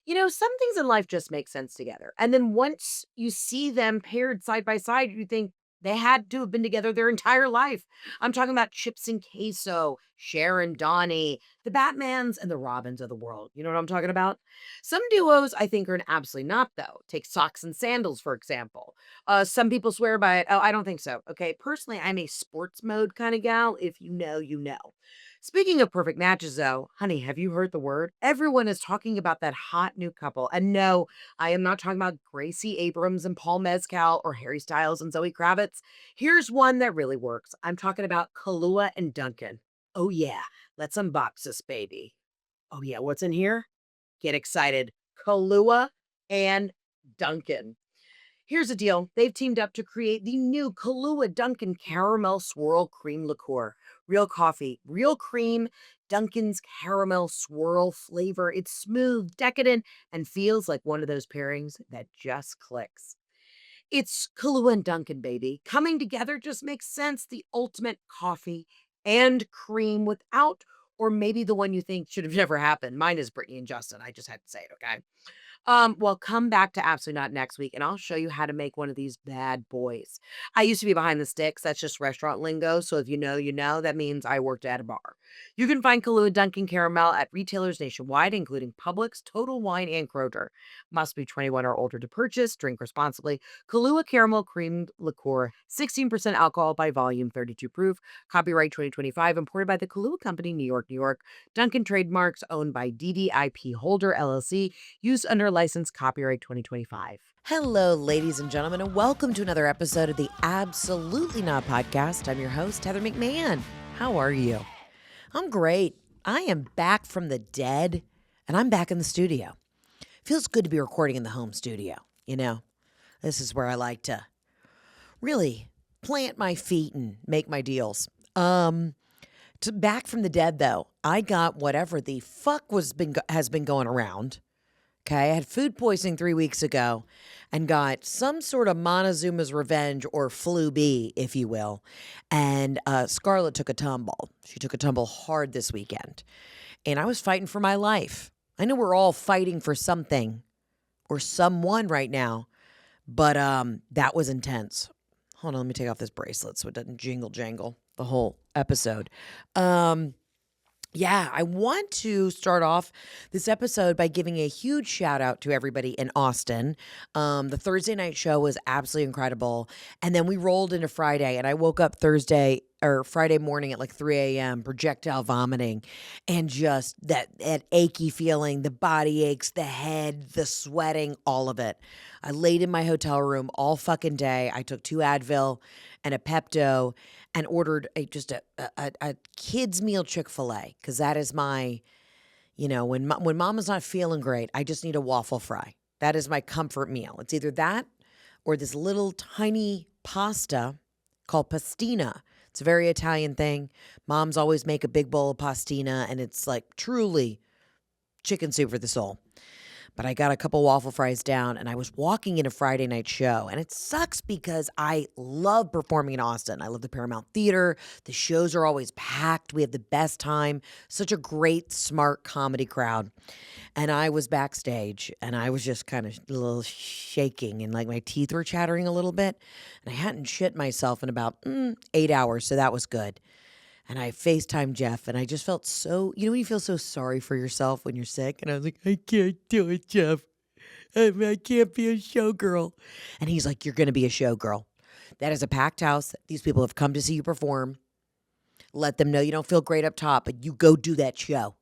Some things in life just make sense together. And then once you see them paired side by side, you think they had to have been together their entire life. I'm talking about Chips and Queso, Cher and Donnie, the Batmans and the Robins of the world. You know what I'm talking about? Some duos I think are an absolutely not, though. Take Socks and Sandals, for example. Some people swear by it. Oh, I don't think so. Okay. Personally, I'm a sports mode kind of gal. If you know, you know. Speaking of perfect matches, though, honey, have you heard the word? Everyone is talking about that hot new couple. And no, I am not talking about Gracie Abrams and Paul Mezcal or Harry Styles and Zoe Kravitz. Here's one that really works. I'm talking about Kahlua and Duncan. Oh, yeah. Let's unbox this baby. Oh, yeah. What's in here? Get excited. Kahlua and Duncan. Here's the deal. They've teamed up to create the new Kahlua Dunkin' Caramel Swirl Cream Liqueur. Real coffee, real cream, Dunkin's caramel swirl flavor. It's smooth, decadent, and feels like one of those pairings that just clicks. It's Kahlua and Dunkin', baby. Coming together just makes sense. The ultimate coffee and cream without, or maybe the one you think should have never happened. Mine is Brittany and Justin. I just had to say it, okay? Well, come back to Absolutely Not next week, and I'll show you how to make one of these bad boys. I used to be behind the sticks. That's just restaurant lingo. So if you know, you know. That means I worked at a bar. You can find Kahlua Dunkin' Caramel at retailers nationwide, including Publix, Total Wine, and Kroger. Must be 21 or older to purchase. Drink responsibly. Kahlua Caramel Creamed Liqueur, 16% alcohol by volume, 32 proof. Copyright 2025, imported by the Kahlua Company, New York, New York. Dunkin' trademarks owned by DDIP Holder LLC. Used under license copyright 2025. Hello, ladies and gentlemen, and welcome to another episode of the Absolutely Not podcast. I'm your host, Heather McMahan. How are you? I'm great. I am back from the dead, and I'm back in the studio. Feels good to be recording in the home studio. This is where I like to really plant my feet and make my deals. Back from the dead, though, I got whatever the fuck has been going around. Okay, I had food poisoning 3 weeks ago and got some sort of Montezuma's Revenge or Flu B, if you will. And Scarlett took a tumble. She took a tumble hard this weekend. And I was fighting for my life. I know we're all fighting for something or someone right now, but that was intense. Hold on, let me take off this bracelet so it doesn't jingle jangle the whole episode. Yeah, I want to start off this episode by giving a huge shout out to everybody in Austin. The Thursday night show was absolutely incredible. And then we rolled into Friday, and I woke up Friday morning at like 3 a.m., projectile vomiting, and just that achy feeling, the body aches, the head, the sweating, all of it. I laid in my hotel room all fucking day. I took 2 Advil and a Pepto and ordered a kid's meal Chick-fil-A, because that is my, when mama's not feeling great, I just need a waffle fry. That is my comfort meal. It's either that or this little tiny pasta called pastina. It's a very Italian thing. Moms always make a big bowl of pastina, and it's like truly chicken soup for the soul. But I got a couple waffle fries down, and I was walking in a Friday night show. And it sucks because I love performing in Austin. I love the Paramount Theater. The shows are always packed. We have the best time. Such a great, smart comedy crowd. And I was backstage, and I was just kind of a little shaking, and like my teeth were chattering a little bit. And I hadn't shit myself in about 8 hours, so that was good. And I FaceTimed Jeff, and I just felt so, when you feel so sorry for yourself when you're sick? And I was like, I can't do it, Jeff. I can't be a showgirl. And he's like, you're going to be a showgirl. That is a packed house. These people have come to see you perform. Let them know you don't feel great up top, but you go do that show.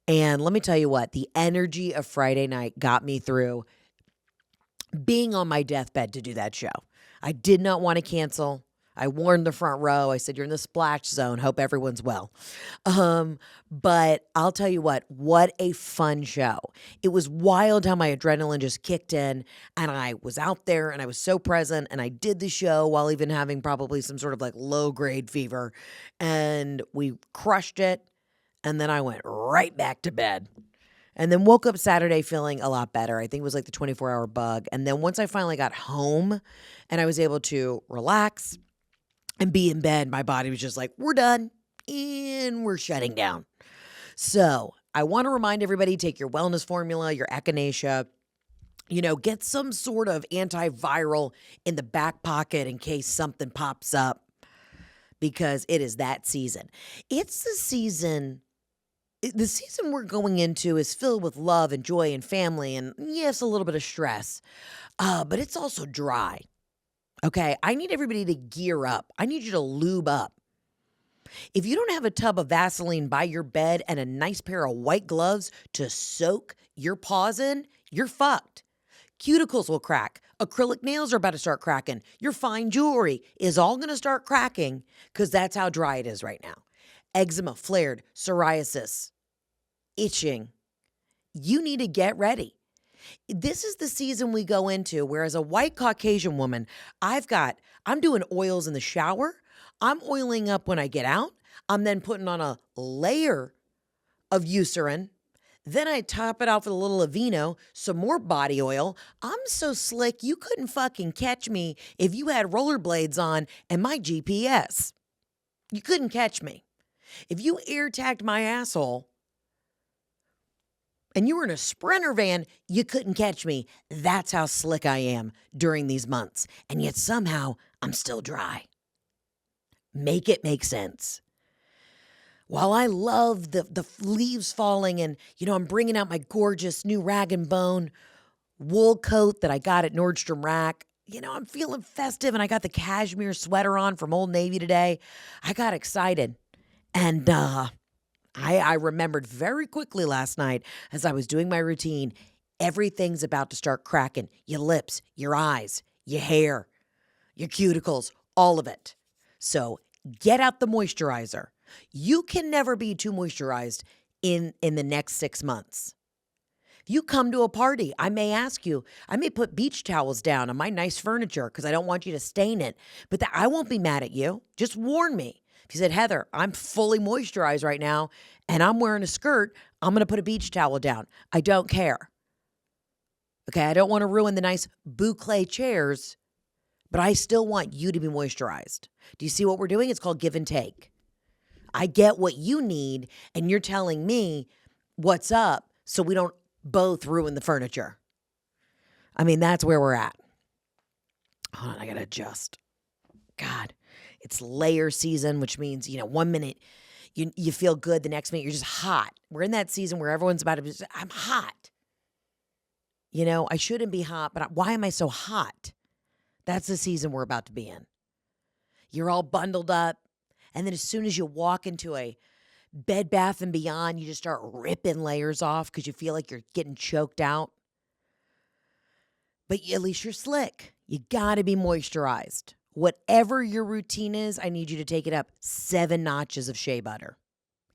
And let me tell you what, the energy of Friday night got me through being on my deathbed to do that show. I did not want to cancel. I warned the front row. I said, you're in the splash zone. Hope everyone's well. But I'll tell you what a fun show. It was wild how my adrenaline just kicked in, and I was out there, and I was so present, and I did the show while even having probably some sort of like low-grade fever, and we crushed it, and then I went right back to bed. And then woke up Saturday feeling a lot better. I think it was like the 24-hour bug. And then once I finally got home and I was able to relax and be in bed, my body was just like, we're done and we're shutting down. So I want to remind everybody, take your wellness formula, your echinacea, get some sort of antiviral in the back pocket in case something pops up, because it is that season. It's the season. The season we're going into is filled with love and joy and family and, yes, a little bit of stress, but it's also dry. Okay, I need everybody to gear up. I need you to lube up. If you don't have a tub of Vaseline by your bed and a nice pair of white gloves to soak your paws in, you're fucked. Cuticles will crack. Acrylic nails are about to start cracking. Your fine jewelry is all going to start cracking because that's how dry it is right now. Eczema, flared, psoriasis, itching. You need to get ready. This is the season we go into where, as a white Caucasian woman, I'm doing oils in the shower. I'm oiling up when I get out. I'm then putting on a layer of Eucerin. Then I top it off with a little Aveeno, some more body oil. I'm so slick, you couldn't fucking catch me if you had rollerblades on and my GPS. You couldn't catch me. If you air tagged my asshole and you were in a Sprinter van, you couldn't catch me. That's how slick I am during these months. And yet somehow I'm still dry. Make it make sense. While I love the leaves falling and, I'm bringing out my gorgeous new rag and bone wool coat that I got at Nordstrom Rack. I'm feeling festive, and I got the cashmere sweater on from Old Navy today. I got excited. And I remembered very quickly last night as I was doing my routine, everything's about to start cracking. Your lips, your eyes, your hair, your cuticles, all of it. So get out the moisturizer. You can never be too moisturized in the next 6 months. If you come to a party, I may ask you, I may put beach towels down on my nice furniture because I don't want you to stain it, but I won't be mad at you. Just warn me. If you said, Heather, I'm fully moisturized right now and I'm wearing a skirt, I'm going to put a beach towel down. I don't care. Okay, I don't want to ruin the nice boucle chairs, but I still want you to be moisturized. Do you see what we're doing? It's called give and take. I get what you need, and you're telling me what's up so we don't both ruin the furniture. I mean, that's where we're at. Hold on, I got to adjust. God, it's layer season, which means, 1 minute you feel good, the next minute you're just hot. We're in that season where everyone's about to be, I'm hot. I shouldn't be hot, but why am I so hot? That's the season we're about to be in. You're all bundled up. And then as soon as you walk into a Bed Bath & Beyond, you just start ripping layers off because you feel like you're getting choked out. But at least you're slick. You got to be moisturized. Whatever your routine is, I need you to take it up 7 notches of shea butter.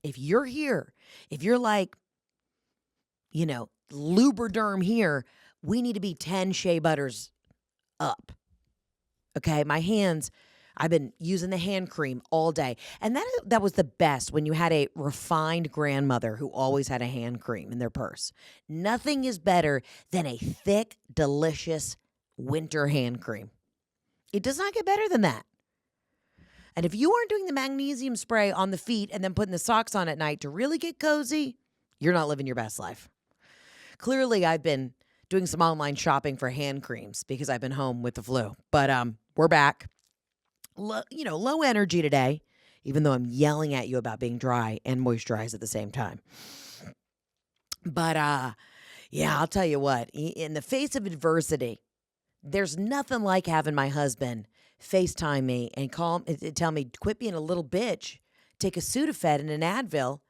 If you're here, if you're like, Lubriderm here, we need to be 10 shea butters up. Okay, my hands, I've been using the hand cream all day. And that was the best when you had a refined grandmother who always had a hand cream in their purse. Nothing is better than a thick, delicious winter hand cream. It does not get better than that. And if you aren't doing the magnesium spray on the feet and then putting the socks on at night to really get cozy, you're not living your best life. Clearly, I've been doing some online shopping for hand creams because I've been home with the flu. But we're back. Low energy today, even though I'm yelling at you about being dry and moisturized at the same time. But I'll tell you what, in the face of adversity, there's nothing like having my husband FaceTime me and tell me, quit being a little bitch, take a Sudafed and an Advil,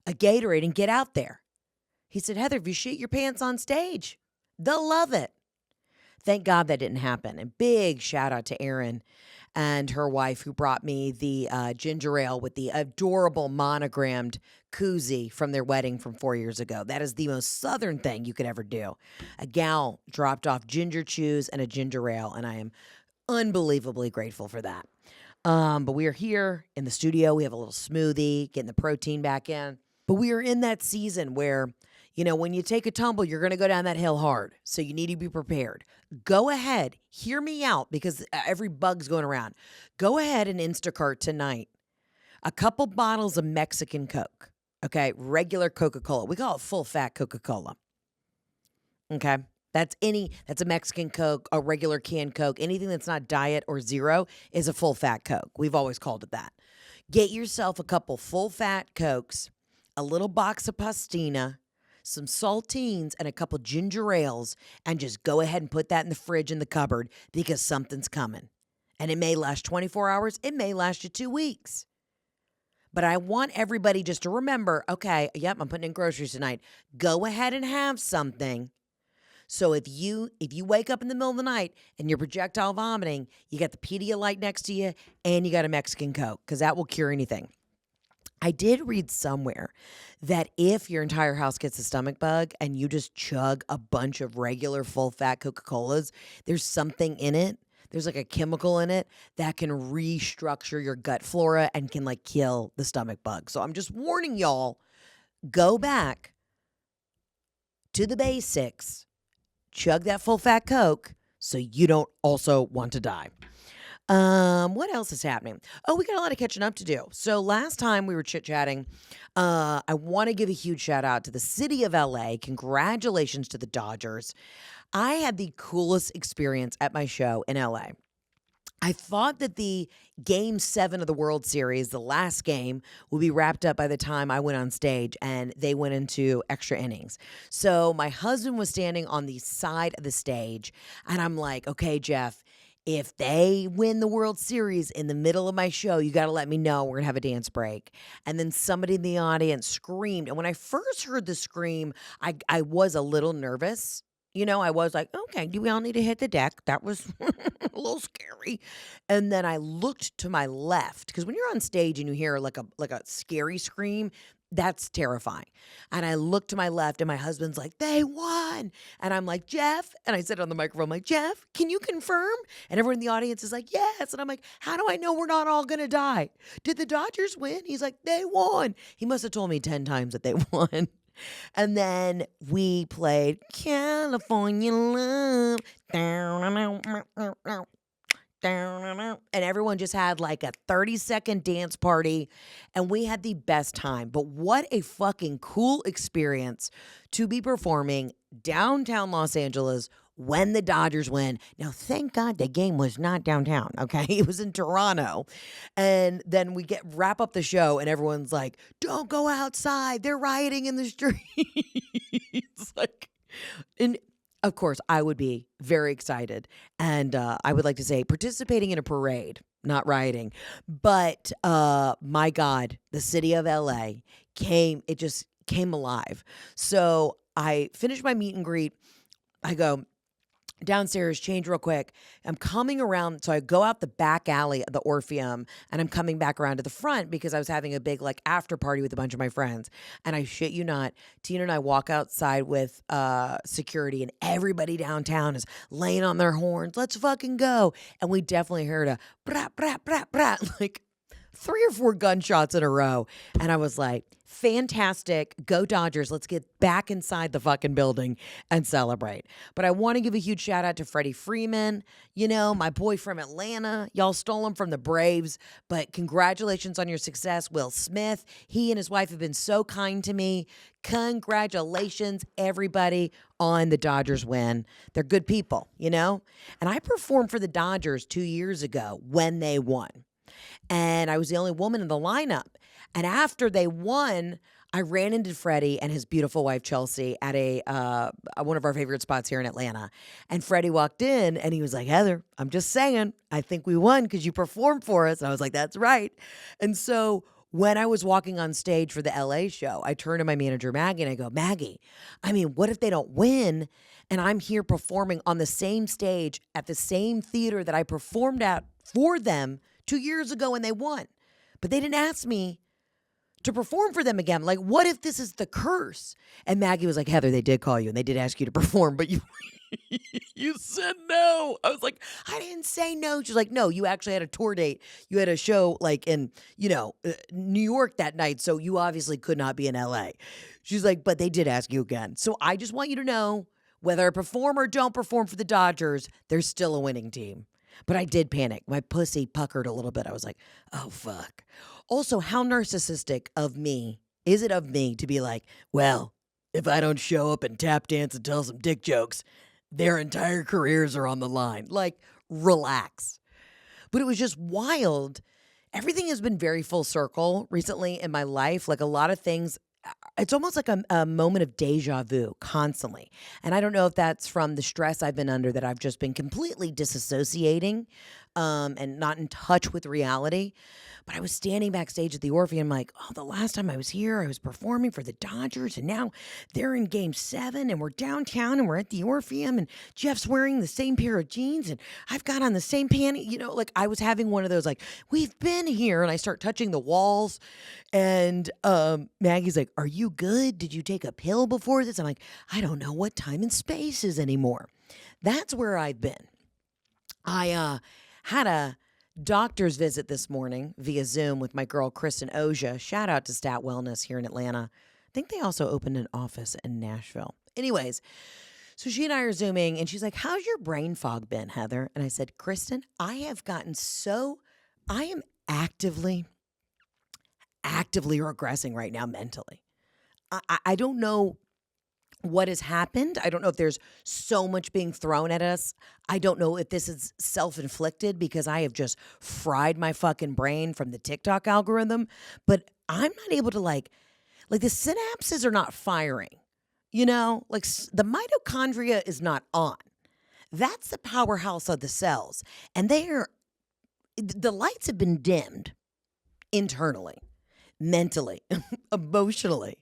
a Gatorade, and get out there. He said, Heather, if you shit your pants on stage, they'll love it. Thank God that didn't happen. And big shout out to Erin and her wife who brought me the ginger ale with the adorable monogrammed koozie from their wedding from 4 years ago. That is the most Southern thing you could ever do. A gal dropped off ginger chews and a ginger ale, and I am unbelievably grateful for that. But we are here in the studio. We have a little smoothie, getting the protein back in. But we are in that season where, when you take a tumble, you're going to go down that hill hard. So you need to be prepared. Go ahead. Hear me out because every bug's going around. Go ahead and Instacart tonight a couple bottles of Mexican Coke. Okay, regular Coca-Cola. We call it full fat Coca-Cola. Okay. That's a Mexican Coke, a regular canned Coke. Anything that's not diet or zero is a full fat Coke. We've always called it that. Get yourself a couple full fat Cokes, a little box of pastina, some saltines, and a couple ginger ales, and just go ahead and put that in the fridge in the cupboard because something's coming. And it may last 24 hours. It may last you 2 weeks. But I want everybody just to remember, okay, yep, I'm putting in groceries tonight. Go ahead and have something. So if you wake up in the middle of the night and you're projectile vomiting, you got the Pedialyte next to you and you got a Mexican Coke because that will cure anything. I did read somewhere that if your entire house gets a stomach bug and you just chug a bunch of regular full-fat Coca-Colas, there's something in it. There's like a chemical in it that can restructure your gut flora and can like kill the stomach bug. So I'm just warning y'all, go back to the basics. Chug that full-fat Coke so you don't also want to die. What else is happening? Oh, we got a lot of catching up to do. So last time we were chit-chatting, I want to give a huge shout out to the city of LA. Congratulations to the Dodgers. I had the coolest experience at my show in LA. I thought that the Game 7 of the World Series, the last game, would be wrapped up by the time I went on stage and they went into extra innings. So my husband was standing on the side of the stage and I'm like, okay, Jeff, if they win the World Series in the middle of my show, you got to let me know. We're going to have a dance break. And then somebody in the audience screamed. And when I first heard the scream, I was a little nervous. You know, I was like, okay, do we all need to hit the deck? That was a little scary. And then I looked to my left because when you're on stage and you hear like a scary scream, that's terrifying. And I looked to my left and my husband's like, they won. And I'm like, Jeff. And I said on the microphone, I'm like, Jeff, can you confirm? And everyone in the audience is like, yes. And I'm like, how do I know we're not all going to die? Did the Dodgers win? He's like, they won. He must have told me 10 times that they won. And then we played California Love. And everyone just had like a 30-second dance party. And we had the best time. But what a fucking cool experience to be performing downtown Los Angeles when the Dodgers win. Now, thank God the game was not downtown, okay? It was in Toronto. And then we wrap up the show and everyone's like, don't go outside. They're rioting in the streets. Like, and of course, I would be very excited. And I would like to say participating in a parade, not rioting. But my God, the city of LA just came alive. So I finished my meet and greet. I go downstairs, change real quick. I'm coming around. So I go out the back alley of the Orpheum and I'm coming back around to the front because I was having a big like after party with a bunch of my friends. And I shit you not, Tina and I walk outside with security and everybody downtown is laying on their horns. Let's fucking go. And we definitely heard a brat, brat, brat, brat, like 3 or 4 gunshots in a row. And I was like, fantastic. Go Dodgers. Let's get back inside the fucking building and celebrate. But I want to give a huge shout out to Freddie Freeman. You know, my boy from Atlanta. Y'all stole him from the Braves. But congratulations on your success, Will Smith. He and his wife have been so kind to me. Congratulations, everybody, on the Dodgers win. They're good people, you know? And I performed for the Dodgers 2 years ago when they won. And I was the only woman in the lineup. And after they won, I ran into Freddie and his beautiful wife, Chelsea, at one of our favorite spots here in Atlanta. And Freddie walked in and he was like, Heather, I'm just saying, I think we won because you performed for us. And I was like, that's right. And so when I was walking on stage for the LA show, I turned to my manager, Maggie, and I go, Maggie, I mean, what if they don't win? And I'm here performing on the same stage at the same theater that I performed at for them 2 years ago when they won. But they didn't ask me to perform for them again. Like, what if this is the curse? And Maggie was like, Heather, they did call you and they did ask you to perform, but you you said no. I was like, I didn't say no. She's like, no, you actually had a tour date. You had a show like in, New York that night. So you obviously could not be in LA. She's like, but they did ask you again. So I just want you to know whether I perform or don't perform for the Dodgers, they're still a winning team. But I did panic. My pussy puckered a little bit. I was like, oh, fuck. Also, how narcissistic of me Is it of me to be like, well, if I don't show up and tap dance and tell some dick jokes, their entire careers are on the line? Like, relax. But it was just wild. Everything has been very full circle recently in my life. Like a lot of things, it's almost like a moment of deja vu constantly. And I don't know if that's from the stress I've been under, that I've just been completely disassociating and not in touch with reality. But I was standing backstage at the Orpheum, like, oh, the last time I was here, I was performing for the Dodgers, and now they're in Game 7, and we're downtown, and we're at the Orpheum, and Jeff's wearing the same pair of jeans, and I've got on the same panty. You know, like I was having one of those, like, we've been here, and I start touching the walls, and Maggie's like, are you good? Did you take a pill before this? I'm like, I don't know what time and space is anymore. That's where I've been. I had a doctor's visit this morning via Zoom with my girl, Kristen Oja. Shout out to Stat Wellness here in Atlanta. I think they also opened an office in Nashville. Anyways, so she and I are Zooming, and she's like, how's your brain fog been, Heather? And I said, Kristen, I am actively regressing right now mentally. I don't know what has happened. I don't know if there's so much being thrown at us. I don't know if this is self-inflicted because I have just fried my fucking brain from the TikTok algorithm, but I'm not able to like the synapses are not firing, you know, like the mitochondria is not on. That's the powerhouse of the cells. And the lights have been dimmed internally, mentally, emotionally.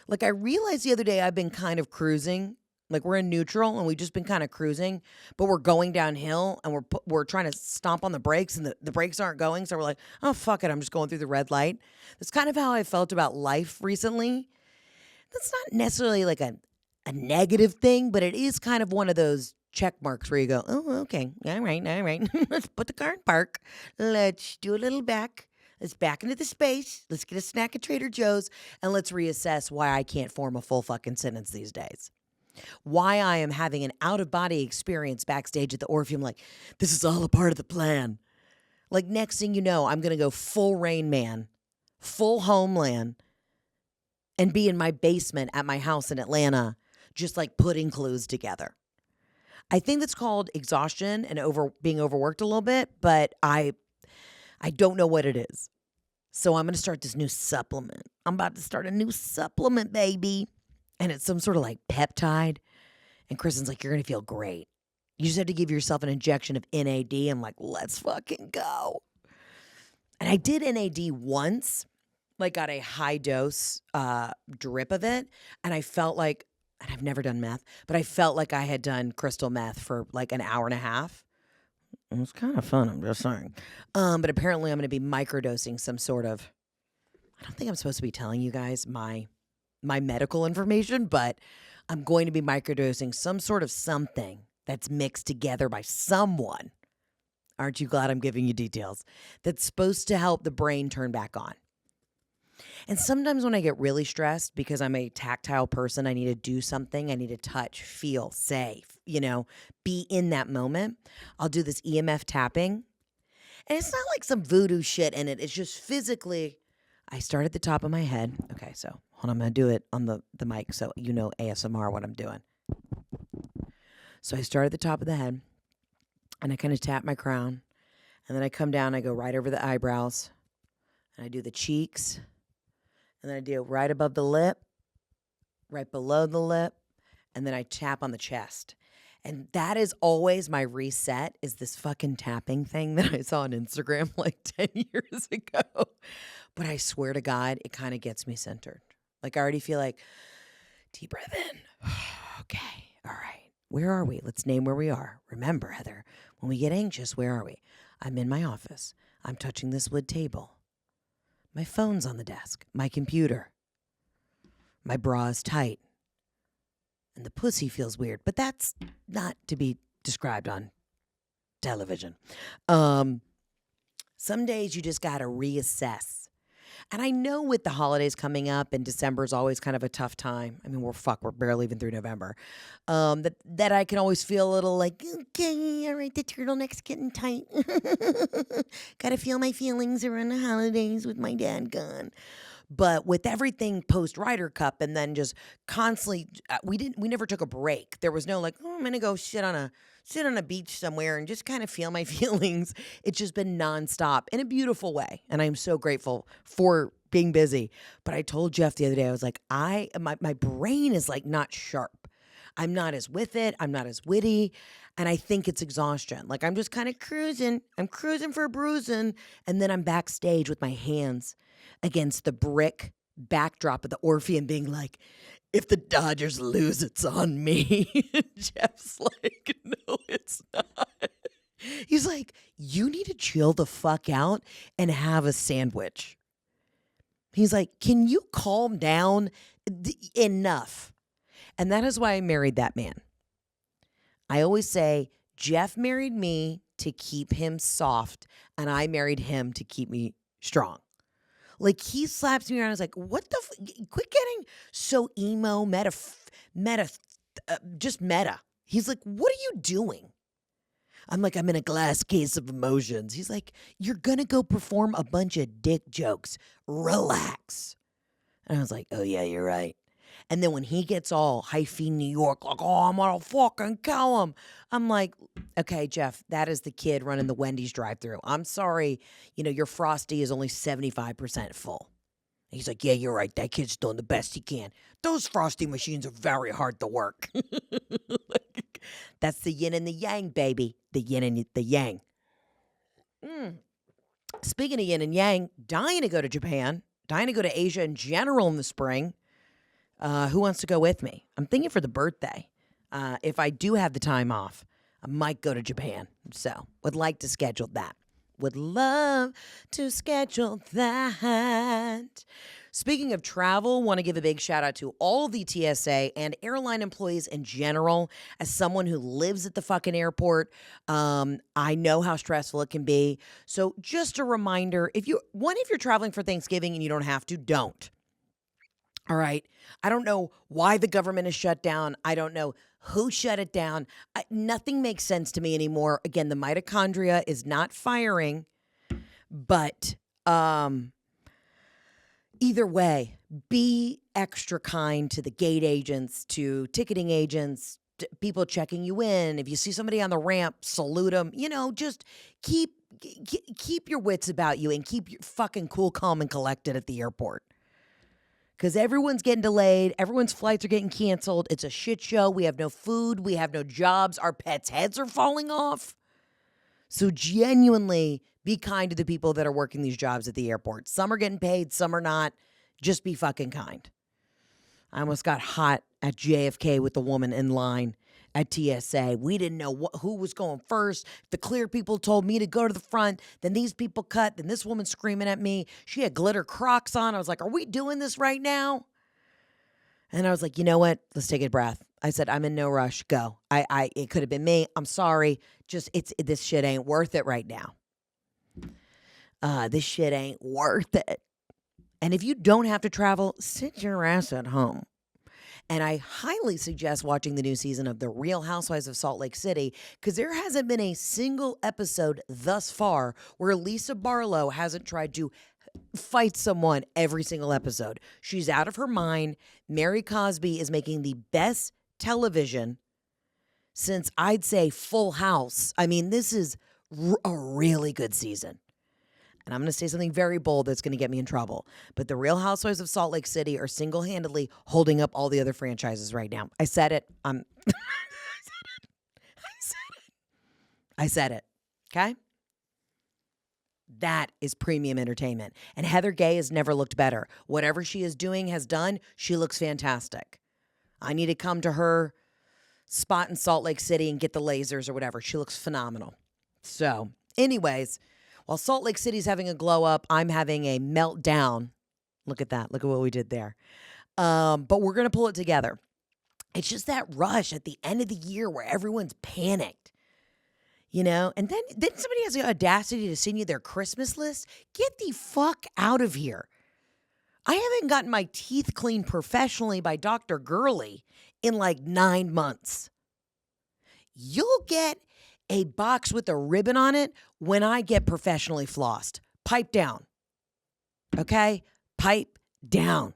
Like I realized the other day I've been kind of cruising, like we're in neutral and we've just been kind of cruising, but we're going downhill and we're trying to stomp on the brakes and the brakes aren't going. So we're like, oh, fuck it. I'm just going through the red light. That's kind of how I felt about life recently. That's not necessarily like a negative thing, but it is kind of one of those check marks where you go, oh, okay. All right. Let's put the car in park. Let's do a little back. Let's back into the space. Let's get a snack at Trader Joe's and let's reassess why I can't form a full fucking sentence these days. Why I am having an out-of-body experience backstage at the Orpheum, like, this is all a part of the plan. Like, next thing you know, I'm going to go full Rain Man, full Homeland, and be in my basement at my house in Atlanta, just like putting clues together. I think that's called exhaustion and being overworked a little bit, but I don't know what it is. So I'm going to start this new supplement. I'm about to start a new supplement, baby. And it's some sort of like peptide. And Kristen's like, you're going to feel great. You just have to give yourself an injection of NAD. I'm like, let's fucking go. And I did NAD once, like got a high dose drip of it. And I felt like, and I've never done meth, but I felt like I had done crystal meth for like an hour and a half. It was kind of fun, I'm just saying. But apparently I'm going to be microdosing some sort of, I don't think I'm supposed to be telling you guys my medical information, but I'm going to be microdosing some sort of something that's mixed together by someone. Aren't you glad I'm giving you details? That's supposed to help the brain turn back on. And sometimes when I get really stressed, because I'm a tactile person, I need to do something. I need to touch, feel, say, be in that moment. I'll do this EMF tapping. And it's not like some voodoo shit in it. It's just physically, I start at the top of my head. Okay, so hold on, I'm going to do it on the mic so you know ASMR what I'm doing. So I start at the top of the head, and I kind of tap my crown. And then I come down, I go right over the eyebrows, and I do the cheeks. And then I do right above the lip, right below the lip, and then I tap on the chest. And that is always my reset, is this fucking tapping thing that I saw on Instagram like 10 years ago. But I swear to God, it kind of gets me centered. Like I already feel like, deep breath in. Okay, all right. Where are we? Let's name where we are. Remember, Heather, when we get anxious, where are we? I'm in my office. I'm touching this wood table. My phone's on the desk, my computer. My bra is tight. And the pussy feels weird, but that's not to be described on television. Some days you just got to reassess. And I know with the holidays coming up, and December is always kind of a tough time. I mean, we're barely even through November. That I can always feel a little like, okay, all right, the turtleneck's getting tight. Got to feel my feelings around the holidays with my dad gone. But with everything post Ryder Cup and then just constantly, we never took a break. There was no like, oh, I'm gonna go sit on a beach somewhere and just kind of feel my feelings. It's just been nonstop in a beautiful way, and I'm so grateful for being busy. But I told Jeff the other day, I was like, my brain is like not sharp. I'm not as with it. I'm not as witty. And I think it's exhaustion. Like I'm just kind of cruising. I'm cruising for a bruising. And then I'm backstage with my hands against the brick backdrop of the Orpheum being like, if the Dodgers lose, it's on me. Jeff's like, no, it's not. He's like, you need to chill the fuck out and have a sandwich. He's like, can you calm down enough? And that is why I married that man. I always say, Jeff married me to keep him soft, and I married him to keep me strong. Like, he slaps me around. I was like, what the quit getting so emo, just meta. He's like, what are you doing? I'm like, I'm in a glass case of emotions. He's like, you're going to go perform a bunch of dick jokes. Relax. And I was like, oh, yeah, you're right. And then when he gets all hyphy New York, like, oh, I'm gonna fucking kill him. I'm like, okay, Jeff, that is the kid running the Wendy's drive-thru. I'm sorry, your Frosty is only 75% full. He's like, yeah, you're right. That kid's doing the best he can. Those Frosty machines are very hard to work. That's the yin and the yang, baby. The yin and the yang. Speaking of yin and yang, dying to go to Japan, dying to go to Asia in general in the spring. Who wants to go with me? I'm thinking for the birthday. If I do have the time off, I might go to Japan. So, would like to schedule that. Would love to schedule that. Speaking of travel, want to give a big shout out to all the TSA and airline employees in general. As someone who lives at the fucking airport, I know how stressful it can be. So just a reminder, if you're traveling for Thanksgiving and you don't have to, don't. All right. I don't know why the government is shut down. I don't know who shut it down. Nothing makes sense to me anymore. Again, the mitochondria is not firing, but either way, be extra kind to the gate agents, to ticketing agents, to people checking you in. If you see somebody on the ramp, salute them. Just keep your wits about you and keep your fucking cool, calm, and collected at the airport. Because everyone's getting delayed. Everyone's flights are getting canceled. It's a shit show. We have no food. We have no jobs. Our pets' heads are falling off. So genuinely be kind to the people that are working these jobs at the airport. Some are getting paid. Some are not. Just be fucking kind. I almost got hot at JFK with the woman in line at TSA. We didn't know who was going first. The clear people told me to go to the front. Then these people cut. Then this woman screaming at me. She had glitter Crocs on. I was like, are we doing this right now? And I was like, you know what? Let's take a breath. I said, I'm in no rush. Go. It could have been me. I'm sorry. Just this shit ain't worth it right now. This shit ain't worth it. And if you don't have to travel, sit your ass at home. And I highly suggest watching the new season of The Real Housewives of Salt Lake City, because there hasn't been a single episode thus far where Lisa Barlow hasn't tried to fight someone every single episode. She's out of her mind. Mary Cosby is making the best television since, I'd say, Full House. I mean, this is a really good season. And I'm going to say something very bold that's going to get me in trouble. But The Real Housewives of Salt Lake City are single-handedly holding up all the other franchises right now. I said it. I said it. Okay? That is premium entertainment. And Heather Gay has never looked better. Whatever she is doing, has done, she looks fantastic. I need to come to her spot in Salt Lake City and get the lasers or whatever. She looks phenomenal. So, anyways, while Salt Lake City's having a glow up, I'm having a meltdown. Look at that. Look at what we did there. But we're going to pull it together. It's just that rush at the end of the year where everyone's panicked. And then somebody has the audacity to send you their Christmas list. Get the fuck out of here. I haven't gotten my teeth cleaned professionally by Dr. Gurley in like 9 months. You'll get a box with a ribbon on it when I get professionally flossed. Pipe down. Okay? Pipe down.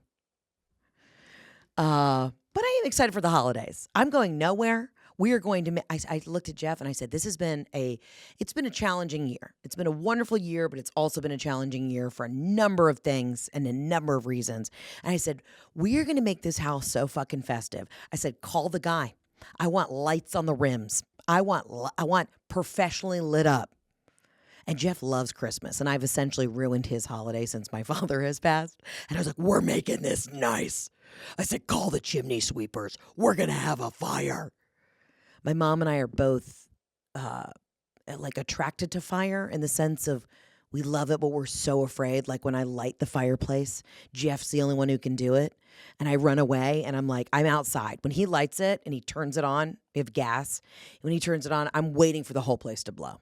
But I am excited for the holidays. I'm going nowhere. We are going to. I looked at Jeff and I said, it's been a challenging year. It's been a wonderful year, but it's also been a challenging year for a number of things and a number of reasons. And I said, we are going to make this house so fucking festive. I said, call the guy. I want lights on the rims. I want professionally lit up. And Jeff loves Christmas, and I've essentially ruined his holiday since my father has passed. And I was like, we're making this nice. I said, call the chimney sweepers. We're going to have a fire. My mom and I are both like attracted to fire in the sense of we love it, but we're so afraid. Like when I light the fireplace, Jeff's the only one who can do it. And I run away and I'm like, I'm outside. When he lights it and he turns it on, we have gas. When he turns it on, I'm waiting for the whole place to blow.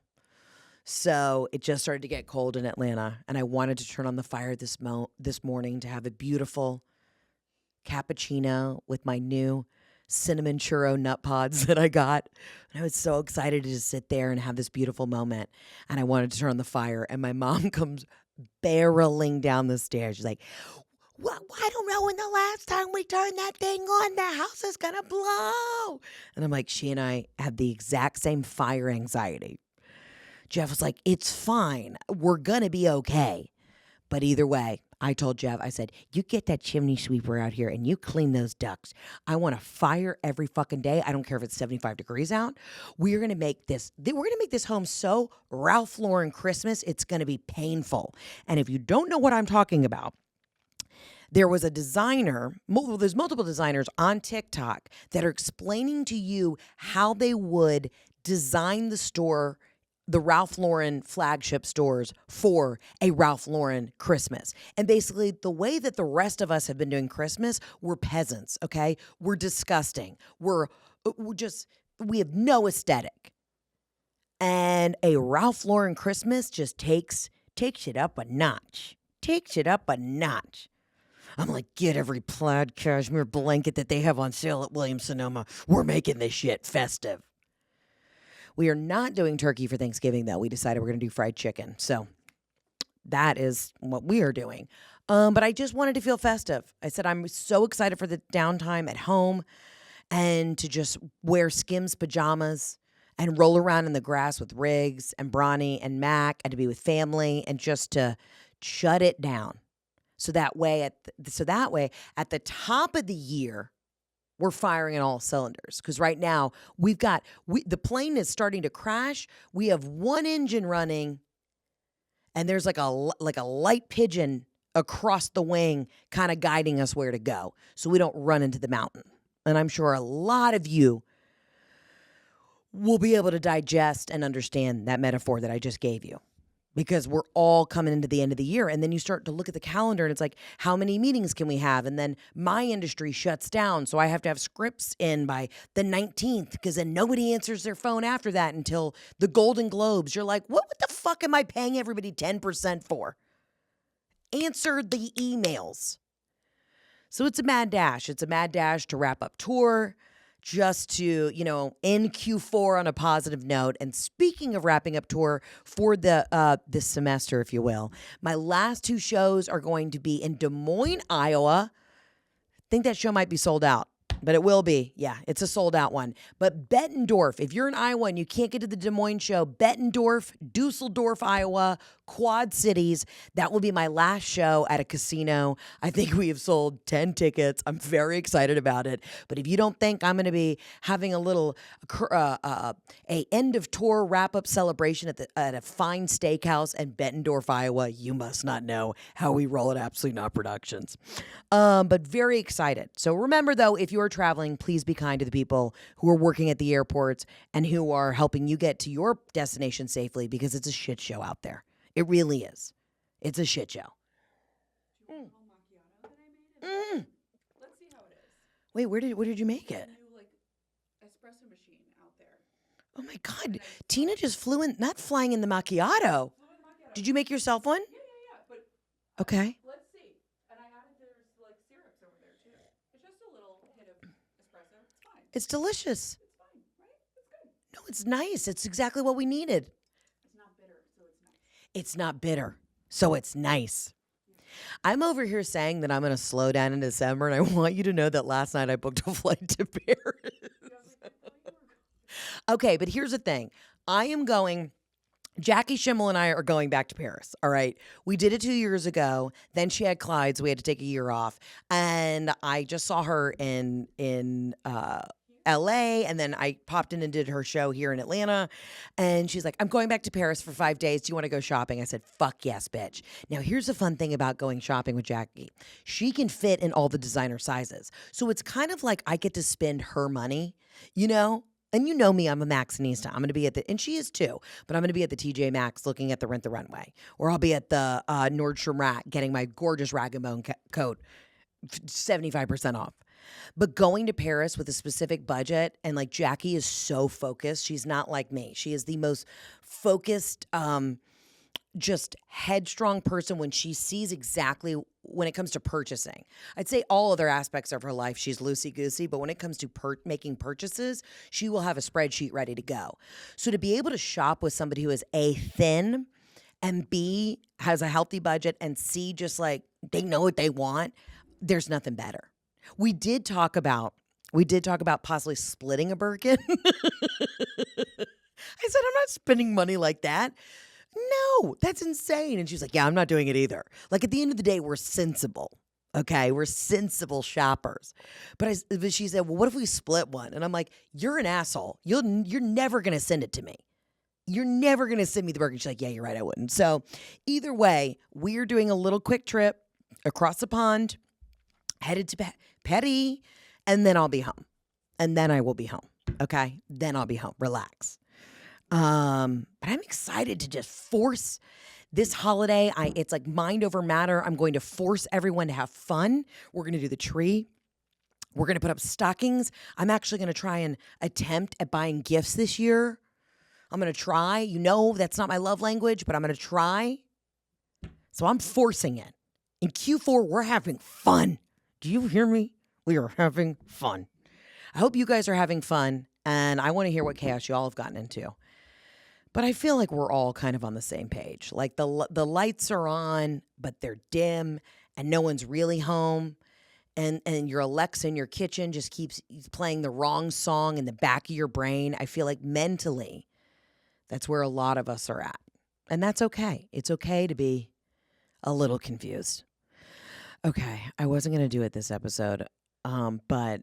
So it just started to get cold in Atlanta, and I wanted to turn on the fire this morning to have a beautiful cappuccino with my new cinnamon churro nut pods that I got. And I was so excited to just sit there and have this beautiful moment. And I wanted to turn on the fire, and my mom comes barreling down the stairs. She's like, well, I don't know when the last time we turned that thing on, the house is going to blow. And I'm like, she and I had the exact same fire anxiety. Jeff was like, it's fine. We're going to be okay. But either way, I told Jeff, I said, you get that chimney sweeper out here and you clean those ducts. I want a fire every fucking day. I don't care if it's 75 degrees out. We're going to make this home so Ralph Lauren Christmas, it's going to be painful. And if you don't know what I'm talking about, there was a designer, there's multiple designers on TikTok that are explaining to you how they would design the Ralph Lauren flagship stores for a Ralph Lauren Christmas. And basically the way that the rest of us have been doing Christmas, we're peasants, okay? We're disgusting. We have no aesthetic. And a Ralph Lauren Christmas just takes it up a notch. Takes it up a notch. I'm like, get every plaid cashmere blanket that they have on sale at Williams-Sonoma. We're making this shit festive. We are not doing turkey for Thanksgiving, though. We decided we're going to do fried chicken. So that is what we are doing. But I just wanted to feel festive. I said I'm so excited for the downtime at home and to just wear Skims pajamas and roll around in the grass with Riggs and Bronny and Mac and to be with family and just to shut it down. So that way at the top of the year, we're firing on all cylinders because right now the plane is starting to crash. We have one engine running, and there's like a light pigeon across the wing, kind of guiding us where to go, so we don't run into the mountain. And I'm sure a lot of you will be able to digest and understand that metaphor that I just gave you. Because we're all coming into the end of the year. And then you start to look at the calendar and it's like, how many meetings can we have? And then my industry shuts down. So I have to have scripts in by the 19th because then nobody answers their phone after that until the Golden Globes. You're like, what the fuck am I paying everybody 10% for? Answer the emails. So it's a mad dash. It's a mad dash to wrap up tour. Just to, end Q4 on a positive note. And speaking of wrapping up tour for this semester, if you will, my last two shows are going to be in Des Moines, Iowa. I think that show might be sold out, but it will be. Yeah, it's a sold out one. But Bettendorf, if you're in Iowa and you can't get to the Des Moines show, Bettendorf, Dusseldorf, Iowa, Quad Cities, that will be my last show at a casino. I think we have sold 10 tickets. I'm very excited about it. But if you don't think I'm going to be having a little a end of tour wrap up celebration at a fine steakhouse in Bettendorf, Iowa, you must not know how we roll at Absolutely Not Productions. But very excited. So remember though, if you are traveling, please be kind to the people who are working at the airports and who are helping you get to your destination safely because it's a shit show out there. It really is. It's a shit show. Mm. Let's see how it is. Wait, where did you make it? New espresso machine out there. Oh my God, Tina just flew in, not flying in the macchiato. Did you make yourself one? Yeah. But okay. Let's see. And I added there's syrups over there too. It's just a little hit of espresso. It's fine. It's delicious. It's fine, right? It's good. No, it's nice. It's exactly what we needed. It's not bitter, so it's nice. It's not bitter, so it's nice. I'm over here saying that I'm going to slow down in December, and I want you to know that last night I booked a flight to Paris. Okay, but here's the thing. I am going. Jackie Schimmel and I are going back to Paris. All right. We did it 2 years ago. Then she had Clyde, so we had to take a year off. And I just saw her in LA, and then I popped in and did her show here in Atlanta. And she's like, I'm going back to Paris for 5 days. Do you want to go shopping? I said, fuck yes, bitch. Now, here's the fun thing about going shopping with Jackie. She can fit in all the designer sizes. So it's kind of like I get to spend her money, you know? And you know me, I'm a Maxinista. I'm going to be at and she is too, but I'm going to be at the TJ Maxx looking at the Rent the Runway. Or I'll be at the Nordstrom Rack getting my gorgeous rag and bone coat, 75% off. But going to Paris with a specific budget, and like Jackie is so focused. She's not like me. She is the most focused, just headstrong person when she sees exactly when it comes to purchasing. I'd say all other aspects of her life, she's loosey-goosey, but when it comes to making purchases, she will have a spreadsheet ready to go. So to be able to shop with somebody who is A, thin, and B, has a healthy budget, and C, just like they know what they want, there's nothing better. We did talk about possibly splitting a Birkin. I said, I'm not spending money like that. No, that's insane. And she's like, yeah, I'm not doing it either. Like at the end of the day, we're sensible. Okay, we're sensible shoppers. But she said, well, what if we split one? And I'm like, you're an asshole. You're never going to send it to me. You're never going to send me the Birkin. She's like, yeah, you're right, I wouldn't. So either way, we're doing a little quick trip across the pond, headed to Petty, and then I'll be home. And then I will be home. Okay, then I'll be home. Relax. But I'm excited to just force this holiday. It's like mind over matter. I'm going to force everyone to have fun. We're going to do the tree. We're going to put up stockings. I'm actually going to try and attempt at buying gifts this year. I'm going to try. You know, that's not my love language, but I'm going to try. So I'm forcing it. In Q4, we're having fun. Do you hear me? We are having fun. I hope you guys are having fun, and I want to hear what chaos you all have gotten into. But I feel like we're all kind of on the same page. Like the lights are on, but they're dim, and no one's really home. And your Alexa in your kitchen just keeps playing the wrong song in the back of your brain. I feel like mentally, that's where a lot of us are at. And that's okay. It's okay to be a little confused. Okay, I wasn't going to do it this episode, but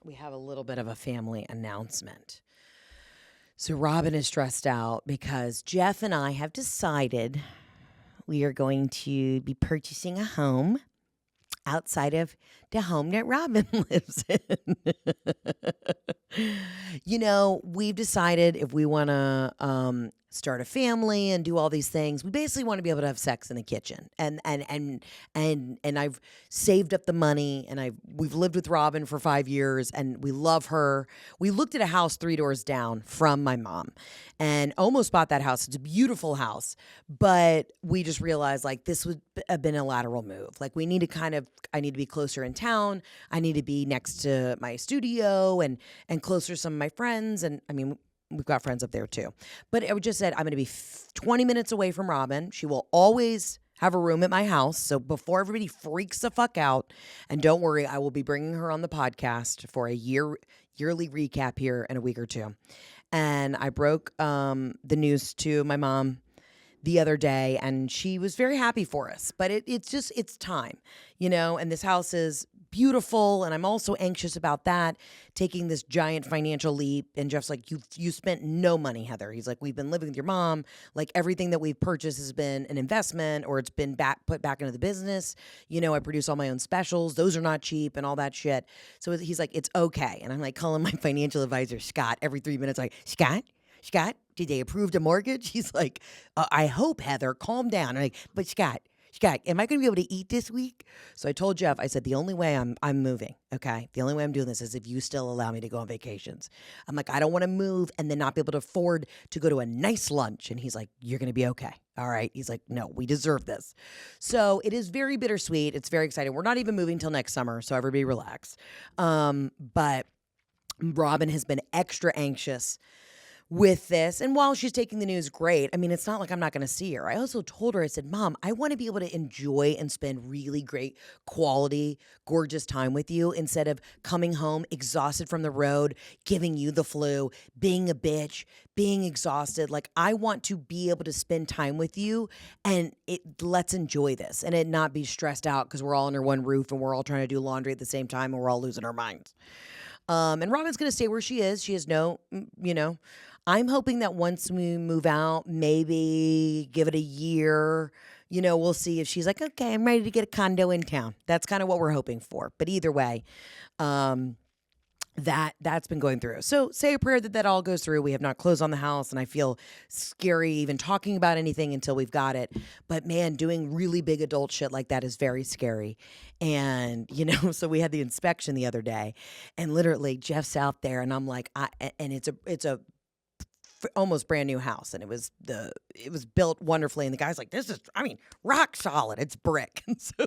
we have a little bit of a family announcement. So Robin is stressed out because Jeff and I have decided we are going to be purchasing a home outside of the home that Robin lives in. You know, we've decided if we want to start a family and do all these things, we basically want to be able to have sex in the kitchen. And I've saved up the money, and we've lived with Robin for 5 years, and we love her. We looked at a house 3 doors down from my mom and almost bought that house. It's a beautiful house, but we just realized like this would have been a lateral move. Like I need to be closer in town. I need to be next to my studio and closer to some of my friends. And I mean, we've got friends up there too. But I just said, I'm going to be 20 minutes away from Robin. She will always have a room at my house. So before everybody freaks the fuck out, and don't worry, I will be bringing her on the podcast for a yearly recap here in a week or two. And I broke the news to my mom the other day, and she was very happy for us. But it's time, you know, and this house is beautiful, and I'm also anxious about that, taking this giant financial leap. And Jeff's like, you spent no money, Heather. He's like, we've been living with your mom. Like everything that we've purchased has been an investment, or it's been put back into the business. You know, I produce all my own specials. Those are not cheap and all that shit. So he's like, it's okay. And I'm like calling my financial advisor, Scott, every 3 minutes, like, Scott, did they approve the mortgage? He's like, I hope, Heather, calm down. I'm like, but Scott, am I going to be able to eat this week? So I told Jeff, I said, the only way I'm moving, okay? The only way I'm doing this is if you still allow me to go on vacations. I'm like, I don't want to move and then not be able to afford to go to a nice lunch. And he's like, you're going to be okay. All right. He's like, no, we deserve this. So it is very bittersweet. It's very exciting. We're not even moving till next summer, so everybody relax. But Robin has been extra anxious with this. And while she's taking the news, great. I mean, it's not like I'm not going to see her. I also told her, I said, Mom, I want to be able to enjoy and spend really great quality, gorgeous time with you instead of coming home exhausted from the road, giving you the flu, being a bitch, being exhausted. Like, I want to be able to spend time with you and let's enjoy this and it not be stressed out because we're all under one roof and we're all trying to do laundry at the same time and we're all losing our minds. And Robin's going to stay where she is. She has no, I'm hoping that once we move out, maybe give it a year, we'll see if she's like, okay, I'm ready to get a condo in town. That's kind of what we're hoping for. But either way, that's been going through. So say a prayer that all goes through. We have not closed on the house, and I feel scary even talking about anything until we've got it. But man, doing really big adult shit like that is very scary. And so we had the inspection the other day, and literally Jeff's out there, and I'm like, and it's a almost brand new house, and it was built wonderfully, and the guy's like, this is, rock solid. It's brick. And so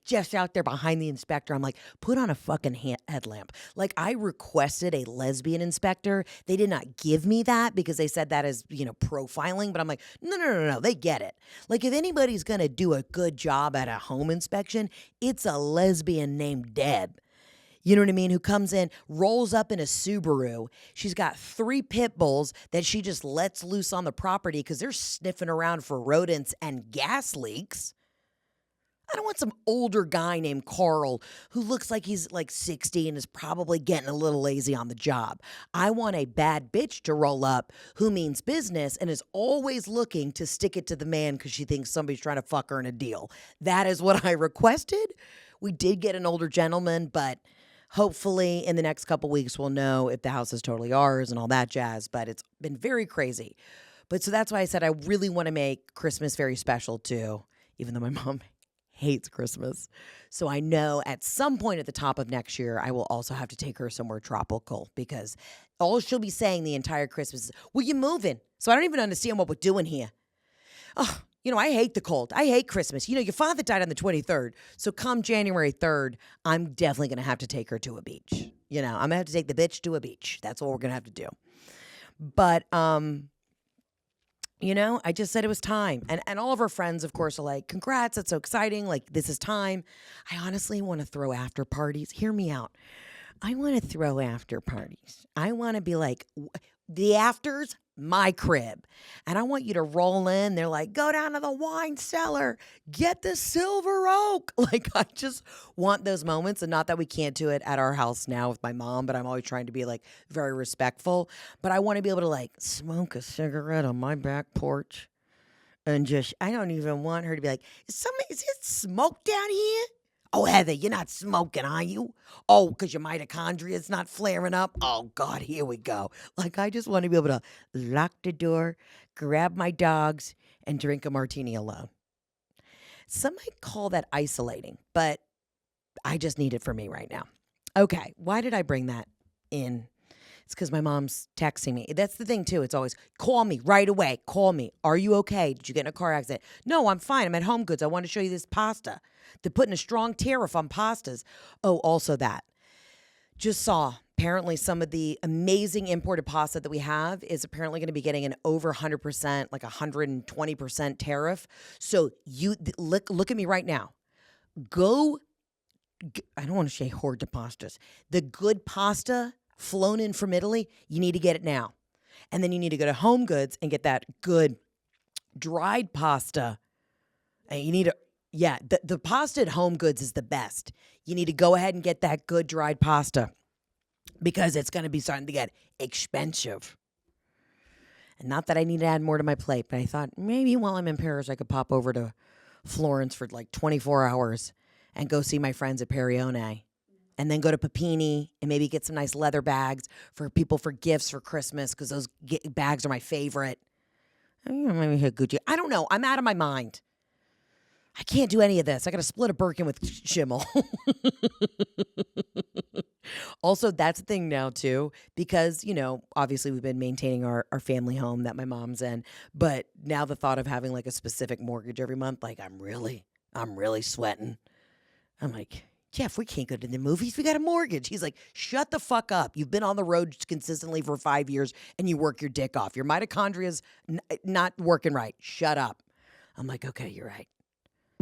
Jeff's out there behind the inspector. I'm like, put on a fucking headlamp. Like, I requested a lesbian inspector. They did not give me that because they said that is, profiling. But I'm like, no. They get it. Like, if anybody's going to do a good job at a home inspection, it's a lesbian named Deb. You know what I mean? Who comes in, rolls up in a Subaru. She's got 3 pit bulls that she just lets loose on the property because they're sniffing around for rodents and gas leaks. I don't want some older guy named Carl who looks like he's like 60 and is probably getting a little lazy on the job. I want a bad bitch to roll up who means business and is always looking to stick it to the man because she thinks somebody's trying to fuck her in a deal. That is what I requested. We did get an older gentleman, but hopefully in the next couple weeks we'll know if the house is totally ours and all that jazz. But it's been very crazy. But so that's why I said I really want to make Christmas very special too, even though my mom hates Christmas. So I know at some point at the top of next year, I will also have to take her somewhere tropical because all she'll be saying the entire Christmas is, well, you're moving. So I don't even understand what we're doing here. Oh, I hate the cold. I hate Christmas. Your father died on the 23rd. So come January 3rd, I'm definitely going to have to take her to a beach. I'm going to have to take the bitch to a beach. That's what we're going to have to do. But, I just said it was time. And all of her friends, of course, are like, congrats, that's so exciting. Like, this is time. I honestly want to throw after parties. Hear me out. I want to throw after parties. I want to be like, the afters, my crib. And I want you to roll in. They're like, go down to the wine cellar, get the silver oak. Like, I just want those moments. And not that we can't do it at our house now with my mom, but I'm always trying to be like very respectful. But I want to be able to like smoke a cigarette on my back porch and just, I don't even want her to be like, is it smoke down here? Oh, Heather, you're not smoking, are you? Oh, because your mitochondria is not flaring up? Oh, God, here we go. Like, I just want to be able to lock the door, grab my dogs, and drink a martini alone. Some might call that isolating, but I just need it for me right now. Okay, why did I bring that in? It's because my mom's texting me. That's the thing, too. It's always, call me right away. Call me. Are you okay? Did you get in a car accident? No, I'm fine. I'm at Home Goods. I want to show you this pasta. They're putting a strong tariff on pastas. Oh, also that. Just saw, apparently some of the amazing imported pasta that we have is apparently going to be getting an over 100%, like 120% tariff. So you look at me right now. I don't want to say hoard the pastas. The good pasta flown in from Italy, you need to get it now. And then you need to go to Home Goods and get that good dried pasta. And you need to, the pasta at Home Goods is the best. You need to go ahead and get that good dried pasta because it's going to be starting to get expensive. And not that I need to add more to my plate, but I thought maybe while I'm in Paris, I could pop over to Florence for like 24 hours and go see my friends at Perione. And then go to Papini and maybe get some nice leather bags for people for gifts for Christmas because those bags are my favorite. Maybe hit Gucci. I don't know. I'm out of my mind. I can't do any of this. I got to split a Birkin with Schimmel. Also, that's the thing now, too, because, obviously we've been maintaining our family home that my mom's in. But now the thought of having like a specific mortgage every month, like I'm really sweating. I'm like, yeah, if we can't go to the movies, we got a mortgage. He's like, shut the fuck up. You've been on the road consistently for 5 years and you work your dick off. Your mitochondria's not working right. Shut up. I'm like, okay, you're right.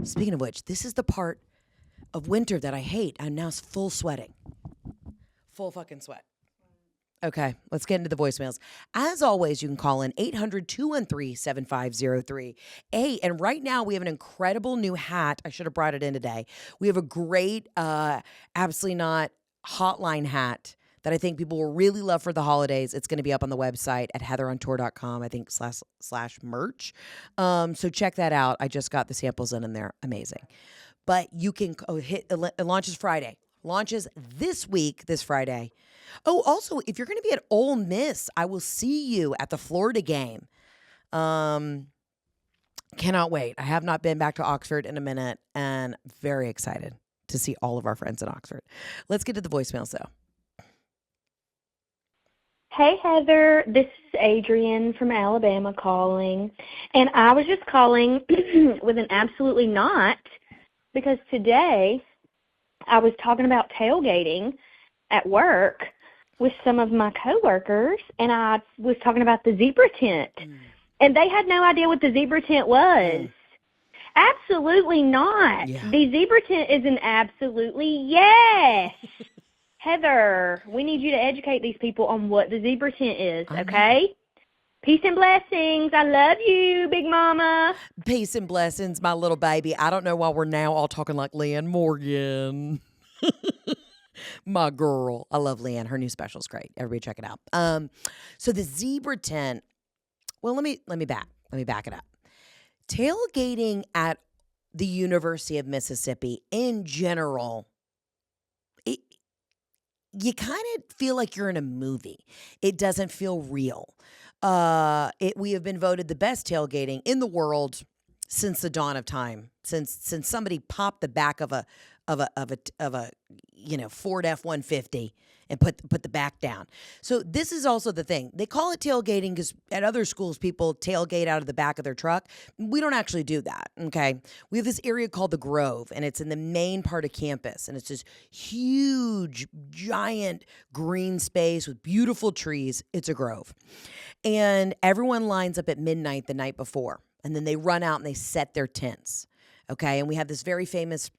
Speaking of which, this is the part of winter that I hate. I'm now full sweating. Full fucking sweat. Okay, let's get into the voicemails. As always, you can call in 800-213-7503. Hey, and right now we have an incredible new hat. I should have brought it in today. We have a great, absolutely not hotline hat that I think people will really love for the holidays. It's going to be up on the website at heatherontour.com, I think, slash merch. So check that out. I just got the samples in and they're amazing. But you can it launches Friday. Launches this week, this Friday. Oh, also, if you're going to be at Ole Miss, I will see you at the Florida game. Cannot wait. I have not been back to Oxford in a minute and very excited to see all of our friends in Oxford. Let's get to the voicemails, though. Hey, Heather. This is Adrienne from Alabama calling. And I was just calling with an absolutely not, because today I was talking about tailgating at work with some of my coworkers, and I was talking about the zebra tent. And they had no idea what the zebra tent was. Absolutely not. Yeah. The zebra tent is an absolutely yes. Heather, we need you to educate these people on what the zebra tent is, okay? Peace and blessings. I love you, Big Mama. Peace and blessings, my little baby. I don't know why we're now all talking like Leanne Morgan. My girl. I love Leanne. Her new special's great. Everybody check it out. So the zebra tent, well, let me back it up. Tailgating at the University of Mississippi in general, you kind of feel like you're in a movie. It doesn't feel real. We have been voted the best tailgating in the world since the dawn of time. Since somebody popped the back of a Ford F-150 and put the back down. So this is also the thing. They call it tailgating because at other schools, people tailgate out of the back of their truck. We don't actually do that, okay? We have this area called the Grove, and it's in the main part of campus, and it's this huge, giant green space with beautiful trees. It's a grove. And everyone lines up at midnight the night before, and then they run out and they set their tents, okay? And we have this very famous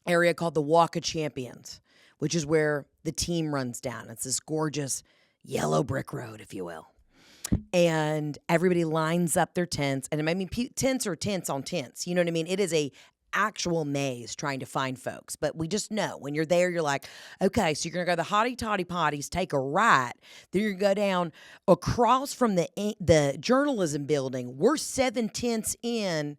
area called the Walk of Champions, which is where the team runs down. It's this gorgeous yellow brick road, if you will. And everybody lines up their tents. And I mean, tents are tents on tents. You know what I mean? It is a actual maze trying to find folks. But we just know when you're there, you're like, okay, so you're going to go to the Hottie Toddy Potties, take a right. Then you're going to go down across from the journalism building. We're 7 tents in.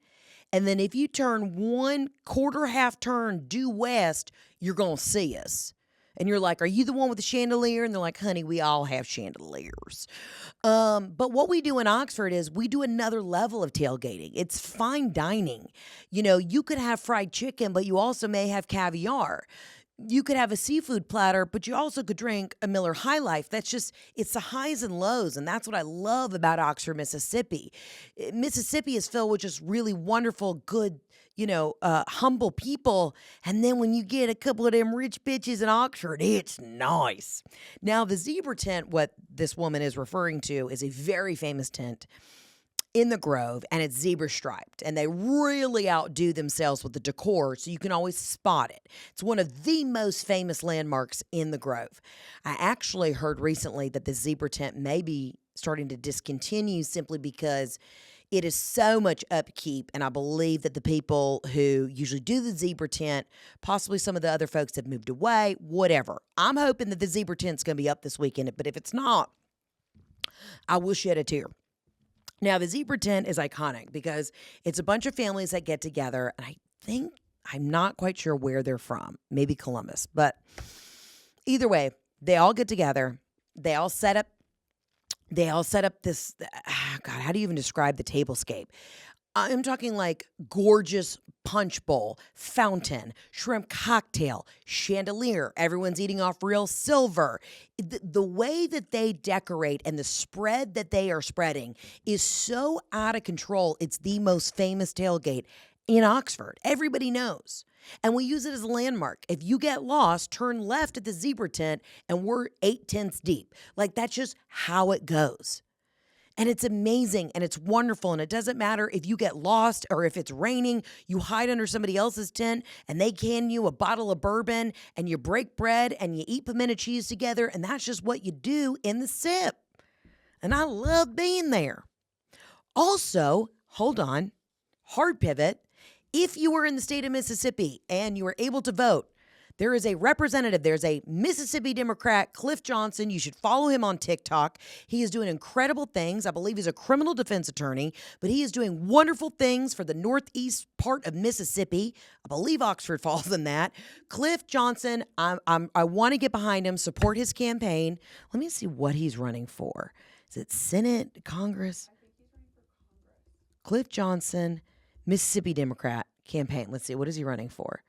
And then if you turn 1/4 half turn due west, you're going to see us. And you're like, are you the one with the chandelier? And they're like, honey, we all have chandeliers. But what we do in Oxford is we do another level of tailgating. It's fine dining. You know, you could have fried chicken, but you also may have caviar. You could have a seafood platter, but you also could drink a Miller High Life. It's the highs and lows, and that's what I love about Oxford, Mississippi. Mississippi is filled with just really wonderful, good, humble people, and then when you get a couple of them rich bitches in Oxford, it's nice. Now, the zebra tent, what this woman is referring to, is a very famous tent in the Grove, and it's zebra striped, and they really outdo themselves with the decor, so you can always spot it. It's one of the most famous landmarks in the Grove. I actually heard recently that the zebra tent may be starting to discontinue simply because it is so much upkeep, and I believe that the people who usually do the zebra tent, possibly some of the other folks have moved away, whatever. I'm hoping that the zebra tent's going to be up this weekend, but if it's not, I will shed a tear. Now, the zebra tent is iconic because it's a bunch of families that get together, and I'm not quite sure where they're from, maybe Columbus, but either way, they all get together, they all set up this, God, how do you even describe the tablescape? I'm talking like gorgeous punch bowl, fountain, shrimp cocktail, chandelier. Everyone's eating off real silver. The way that they decorate and the spread that they are spreading is so out of control. It's the most famous tailgate in Oxford. Everybody knows. And we use it as a landmark. If you get lost, turn left at the zebra tent and we're 8 tents deep. Like, that's just how it goes. And it's amazing and it's wonderful. And it doesn't matter if you get lost or if it's raining, you hide under somebody else's tent and they can you a bottle of bourbon and you break bread and you eat pimento cheese together. And that's just what you do in the SIP. And I love being there. Also, hold on, hard pivot. If you were in the state of Mississippi and you were able to vote, there is a representative. There's a Mississippi Democrat, Cliff Johnson. You should follow him on TikTok. He is doing incredible things. I believe he's a criminal defense attorney, but he is doing wonderful things for the northeast part of Mississippi. I believe Oxford falls in that. Cliff Johnson, I want to get behind him, support his campaign. Let me see what he's running for. Is it Senate, Congress? Cliff Johnson, Mississippi Democrat campaign. Let's see. What is he running for?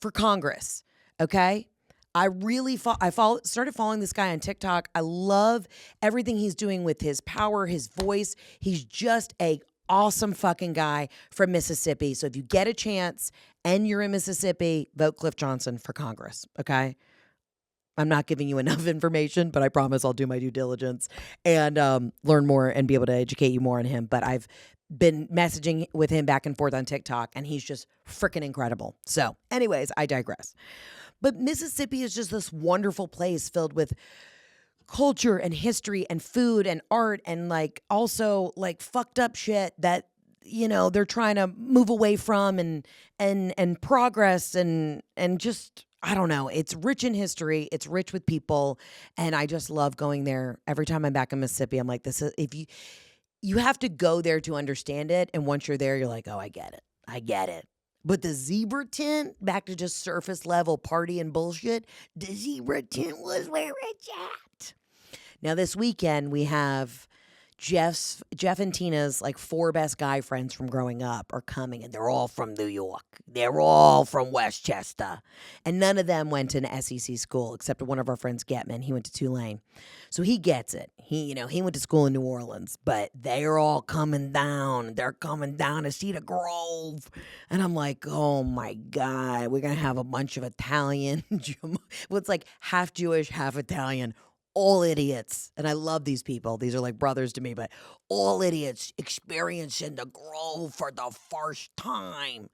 For Congress. Okay. I started following this guy on TikTok. I love everything he's doing with his power, his voice. He's just a awesome fucking guy from Mississippi. So if you get a chance and you're in Mississippi, vote Cliff Johnson for Congress. Okay. I'm not giving you enough information, but I promise I'll do my due diligence and learn more and be able to educate you more on him. But I've been messaging with him back and forth on TikTok, and he's just freaking incredible. So anyways, I digress. But Mississippi is just this wonderful place filled with culture and history and food and art and like also like fucked up shit that, you know, they're trying to move away from and progress and just, I don't know. It's rich in history. It's rich with people. And I just love going there. Every time I'm back in Mississippi, I'm like, this is, if you have to go there to understand it. And once you're there, you're like, oh, I get it. I get it. But the zebra tent, back to just surface level party and bullshit, the zebra tent was where it's at. Now this weekend we have Jeff and Tina's like 4 best guy friends from growing up are coming, and they're all from New York. They're all from Westchester. And none of them went to an SEC school except one of our friends, Getman. He went to Tulane. So he gets it. He went to school in New Orleans, but they're all coming down. They're coming down to Cedar Grove. And I'm like, oh my God, we're going to have a bunch of Italian. Well, it's like half Jewish, half Italian. All idiots. And I love these people. These are like brothers to me, but all idiots experiencing the Grove for the first time.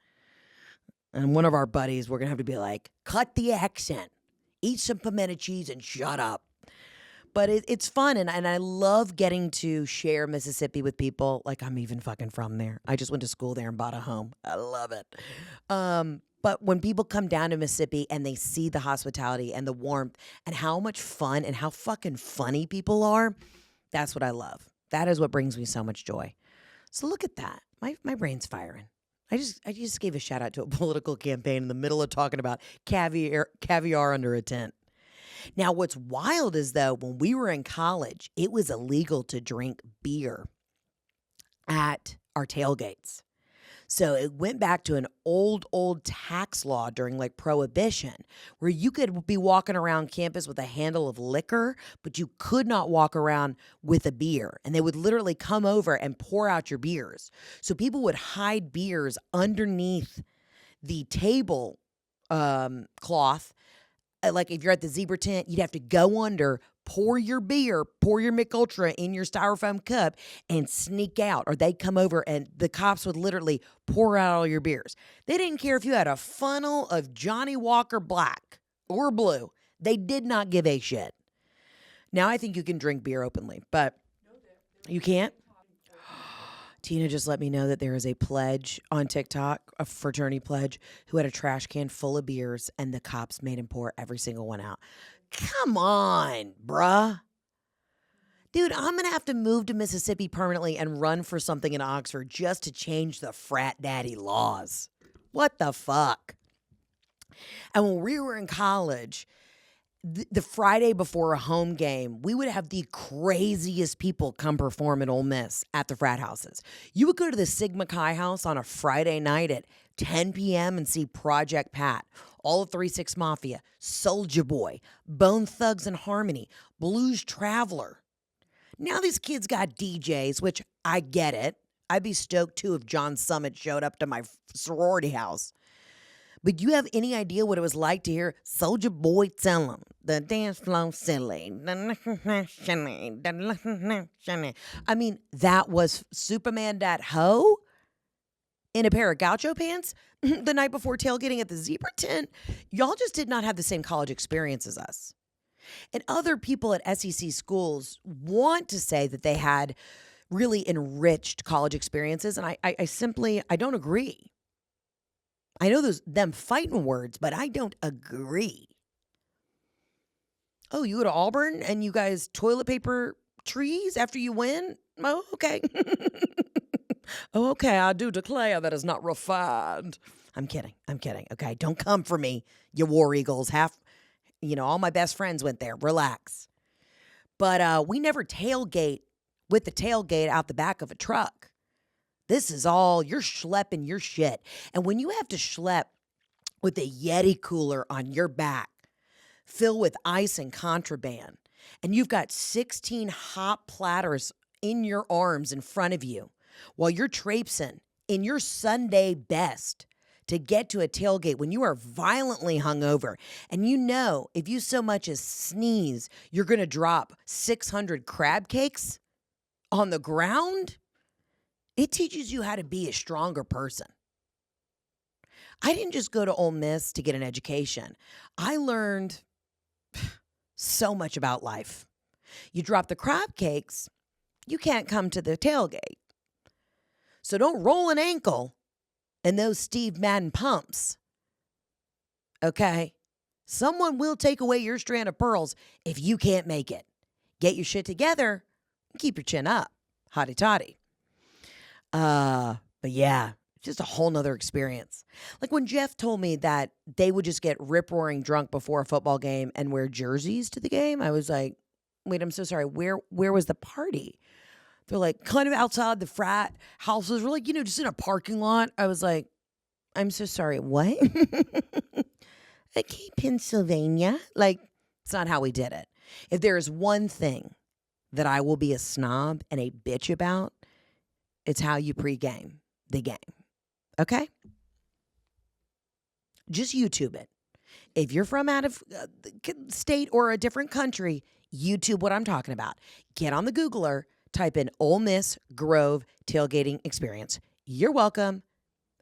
And one of our buddies, we're going to have to be like, cut the accent, eat some pimento cheese and shut up. But it's fun. And I love getting to share Mississippi with people. Like I'm even fucking from there. I just went to school there and bought a home. I love it. But when people come down to Mississippi and they see the hospitality and the warmth and how much fun and how fucking funny people are, that's what I love. That is what brings me so much joy. So look at that. My brain's firing. I just gave a shout out to a political campaign in the middle of talking about caviar under a tent. Now, what's wild is, though, when we were in college, it was illegal to drink beer at our tailgates. So it went back to an old tax law during like Prohibition, where you could be walking around campus with a handle of liquor, but you could not walk around with a beer. And they would literally come over and pour out your beers. So people would hide beers underneath the table cloth. Like if you're at the zebra tent, you'd have to go under, pour your beer, pour your Mick Ultra in your styrofoam cup and sneak out. Or they'd come over and the cops would literally pour out all your beers. They didn't care if you had a funnel of Johnny Walker Black or Blue. They did not give a shit. Now I think you can drink beer openly, but you can't. Tina just let me know that there is a pledge on TikTok, a fraternity pledge, who had a trash can full of beers and the cops made him pour every single one out. Come on, bruh. Dude, I'm going to have to move to Mississippi permanently and run for something in Oxford just to change the frat daddy laws. What the fuck? And when we were in college, the Friday before a home game, we would have the craziest people come perform at Ole Miss at the frat houses. You would go to the Sigma Chi house on a Friday night at 10 p.m. and see Project Pat, all of 3-6 Mafia, Soulja Boy, Bone Thugs and Harmony, Blues Traveler. Now these kids got DJs, which I get it. I'd be stoked too if John Summit showed up to my sorority house. But you have any idea what it was like to hear Soulja Boy tell him the dance floor silly? I mean, that was Superman that hoe in a pair of gaucho pants the night before tailgating at the zebra tent. Y'all just did not have the same college experience as us. And other people at SEC schools want to say that they had really enriched college experiences, and I simply don't agree. I know them fighting words, but I don't agree. Oh, you go to Auburn and you guys toilet paper trees after you win? Oh, okay. Oh, okay, I do declare that is not refined. I'm kidding. Okay, don't come for me, you War Eagles. All my best friends went there. Relax. But we never tailgate with the tailgate out the back of a truck. This is all, you're schlepping your shit. And when you have to schlep with a Yeti cooler on your back, filled with ice and contraband, and you've got 16 hot platters in your arms in front of you while you're traipsing in your Sunday best to get to a tailgate when you are violently hungover, and you know if you so much as sneeze, you're going to drop 600 crab cakes on the ground, it teaches you how to be a stronger person. I didn't just go to Ole Miss to get an education. I learned so much about life. You drop the crab cakes, you can't come to the tailgate. So don't roll an ankle in those Steve Madden pumps. Okay? Someone will take away your strand of pearls if you can't make it. Get your shit together and keep your chin up. Hotty toddy. But yeah, just a whole nother experience. Like when Jeff told me that they would just get rip-roaring drunk before a football game and wear jerseys to the game, I was like, wait, I'm so sorry. Where was the party? They're like, kind of outside the frat houses. We're like, just in a parking lot. I was like, I'm so sorry. What? Okay, Pennsylvania. Like, it's not how we did it. If there is one thing that I will be a snob and a bitch about, it's how you pregame the game. Okay? Just YouTube it. If you're from out of the state or a different country, YouTube what I'm talking about. Get on the Googler, type in Ole Miss Grove tailgating experience. You're welcome.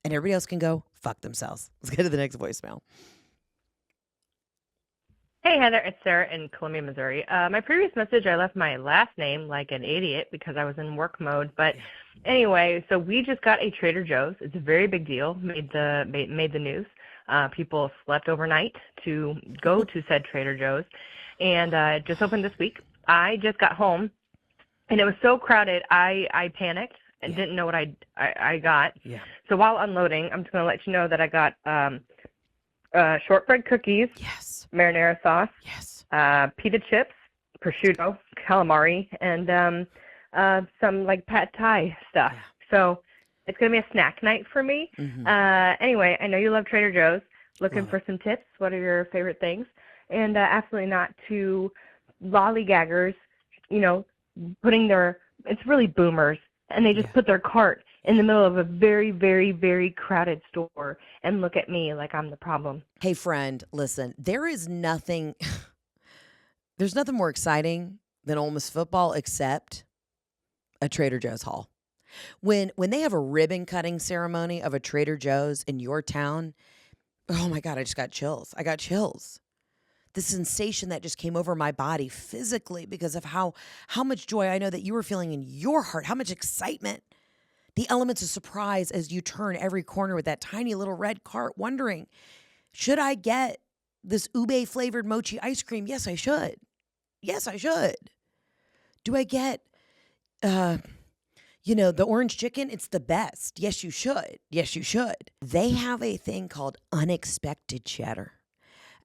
And everybody else can go fuck themselves. Let's get to the next voicemail. Hey, Heather, it's Sarah in Columbia, Missouri. My previous message, I left my last name like an idiot because I was in work mode. But anyway, so we just got a Trader Joe's. It's a very big deal. Made the news. People slept overnight to go to said Trader Joe's, and it just opened this week. I just got home, and it was so crowded, I panicked and didn't know what I got. Yeah. So while unloading, I'm just going to let you know that I got shortbread cookies, yes, marinara sauce, yes, pita chips, prosciutto, calamari, and some like pad thai stuff. Yeah. So it's going to be a snack night for me. Mm-hmm. Anyway, I know you love Trader Joe's. Looking for some tips. What are your favorite things? And absolutely not to lollygaggers, it's really boomers, and they just put their cart in the middle of a very, very, very crowded store and look at me like I'm the problem. Hey, friend, listen, there's nothing more exciting than Ole Miss football except a Trader Joe's haul. When they have a ribbon cutting ceremony of a Trader Joe's in your town, oh my God, I just got chills. I got chills. The sensation that just came over my body physically because of how much joy I know that you were feeling in your heart, how much excitement. The elements of surprise as you turn every corner with that tiny little red cart, wondering, should I get this ube-flavored mochi ice cream? Yes, I should. Yes, I should. Do I get, the orange chicken? It's the best. Yes, you should. Yes, you should. They have a thing called unexpected cheddar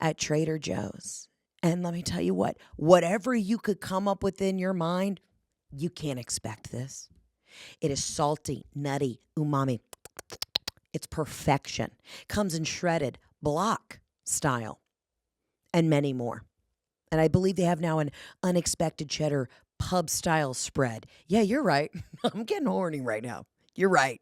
at Trader Joe's. And let me tell you what, whatever you could come up with in your mind, you can't expect this. It is salty, nutty, umami. It's perfection. Comes in shredded, block style, and many more. And I believe they have now an unexpected cheddar pub style spread. Yeah, you're right. I'm getting horny right now. You're right.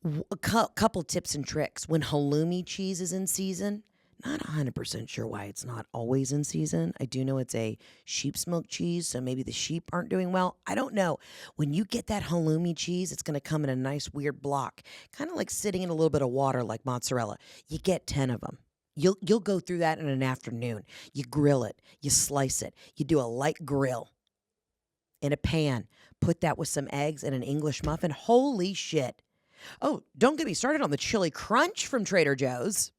A couple tips and tricks. When halloumi cheese is in season, not 100% sure why it's not always in season. I do know it's a sheep's milk cheese, so maybe the sheep aren't doing well. I don't know. When you get that halloumi cheese, it's going to come in a nice weird block, kind of like sitting in a little bit of water like mozzarella. You get 10 of them. You'll go through that in an afternoon. You grill it, you slice it, you do a light grill in a pan. Put that with some eggs and an English muffin. Holy shit. Oh, don't get me started on the chili crunch from Trader Joe's.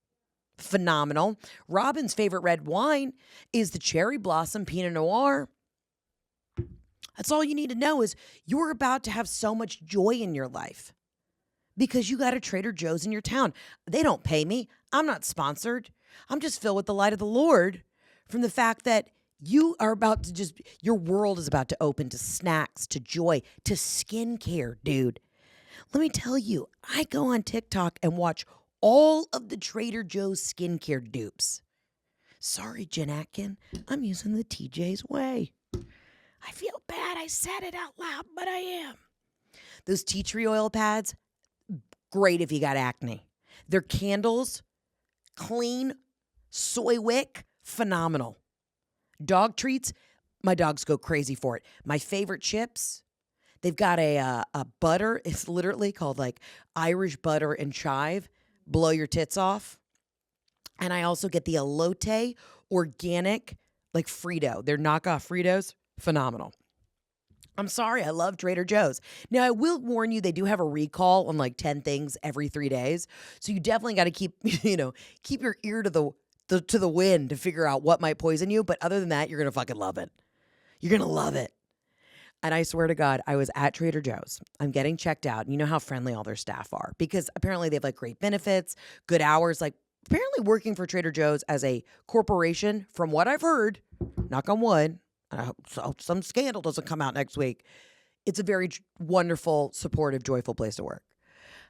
Phenomenal. Robin's favorite red wine is the Cherry Blossom Pinot Noir. That's all you need to know is you're about to have so much joy in your life because you got a Trader Joe's in your town. They don't pay me. I'm not sponsored. I'm just filled with the light of the Lord from the fact that you are about to your world is about to open to snacks, to joy, to skincare, dude. Let me tell you, I go on TikTok and watch all of the Trader Joe's skincare dupes. Sorry, Jen Atkin, I'm using the TJ's way. I feel bad I said it out loud, but I am. Those tea tree oil pads, great if you got acne. Their candles, clean, soy wick, phenomenal. Dog treats, my dogs go crazy for it. My favorite chips, they've got a butter. It's literally called like Irish butter and chive. Blow your tits off. And I also get the elote organic, like Frito. They're knockoff Fritos. Phenomenal. I'm sorry, I love Trader Joe's. Now, I will warn you, they do have a recall on like 10 things every 3 days. So you definitely got to keep your ear to the wind to figure out what might poison you. But other than that, you're going to fucking love it. You're going to love it. And I swear to God, I was at Trader Joe's. I'm getting checked out. And you know how friendly all their staff are because apparently they have like great benefits, good hours. Like apparently working for Trader Joe's as a corporation, from what I've heard, knock on wood, I hope some scandal doesn't come out next week. It's a very wonderful, supportive, joyful place to work.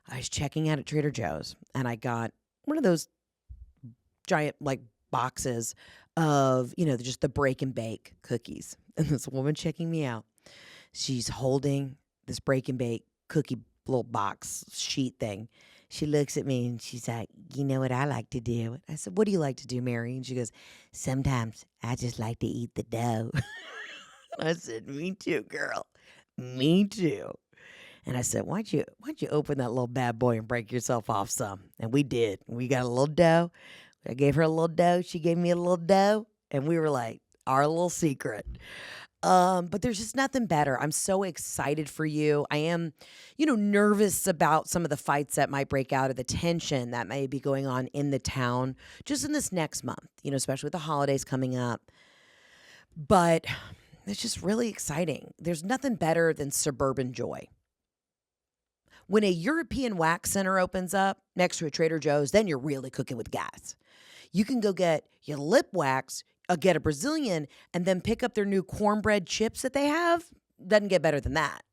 I was checking out at Trader Joe's and I got one of those giant like boxes of, just the break and bake cookies. And this woman checking me out. She's holding this break and bake cookie little box sheet thing. She looks at me and she's like, you know what I like to do? I said, what do you like to do, Mary? And she goes, sometimes I just like to eat the dough. I said, me too, girl. Me too. And I said, why'd you open that little bad boy and break yourself off some? And we did. We got a little dough. I gave her a little dough. She gave me a little dough. And we were like, our little secret. But there's just nothing better. I'm so excited for you. I am, nervous about some of the fights that might break out or the tension that may be going on in the town just in this next month, especially with the holidays coming up. But it's just really exciting. There's nothing better than suburban joy. When a European wax center opens up next to a Trader Joe's, then you're really cooking with gas. You can go get your lip wax, get a Brazilian, and then pick up their new cornbread chips that they have. Doesn't get better than that.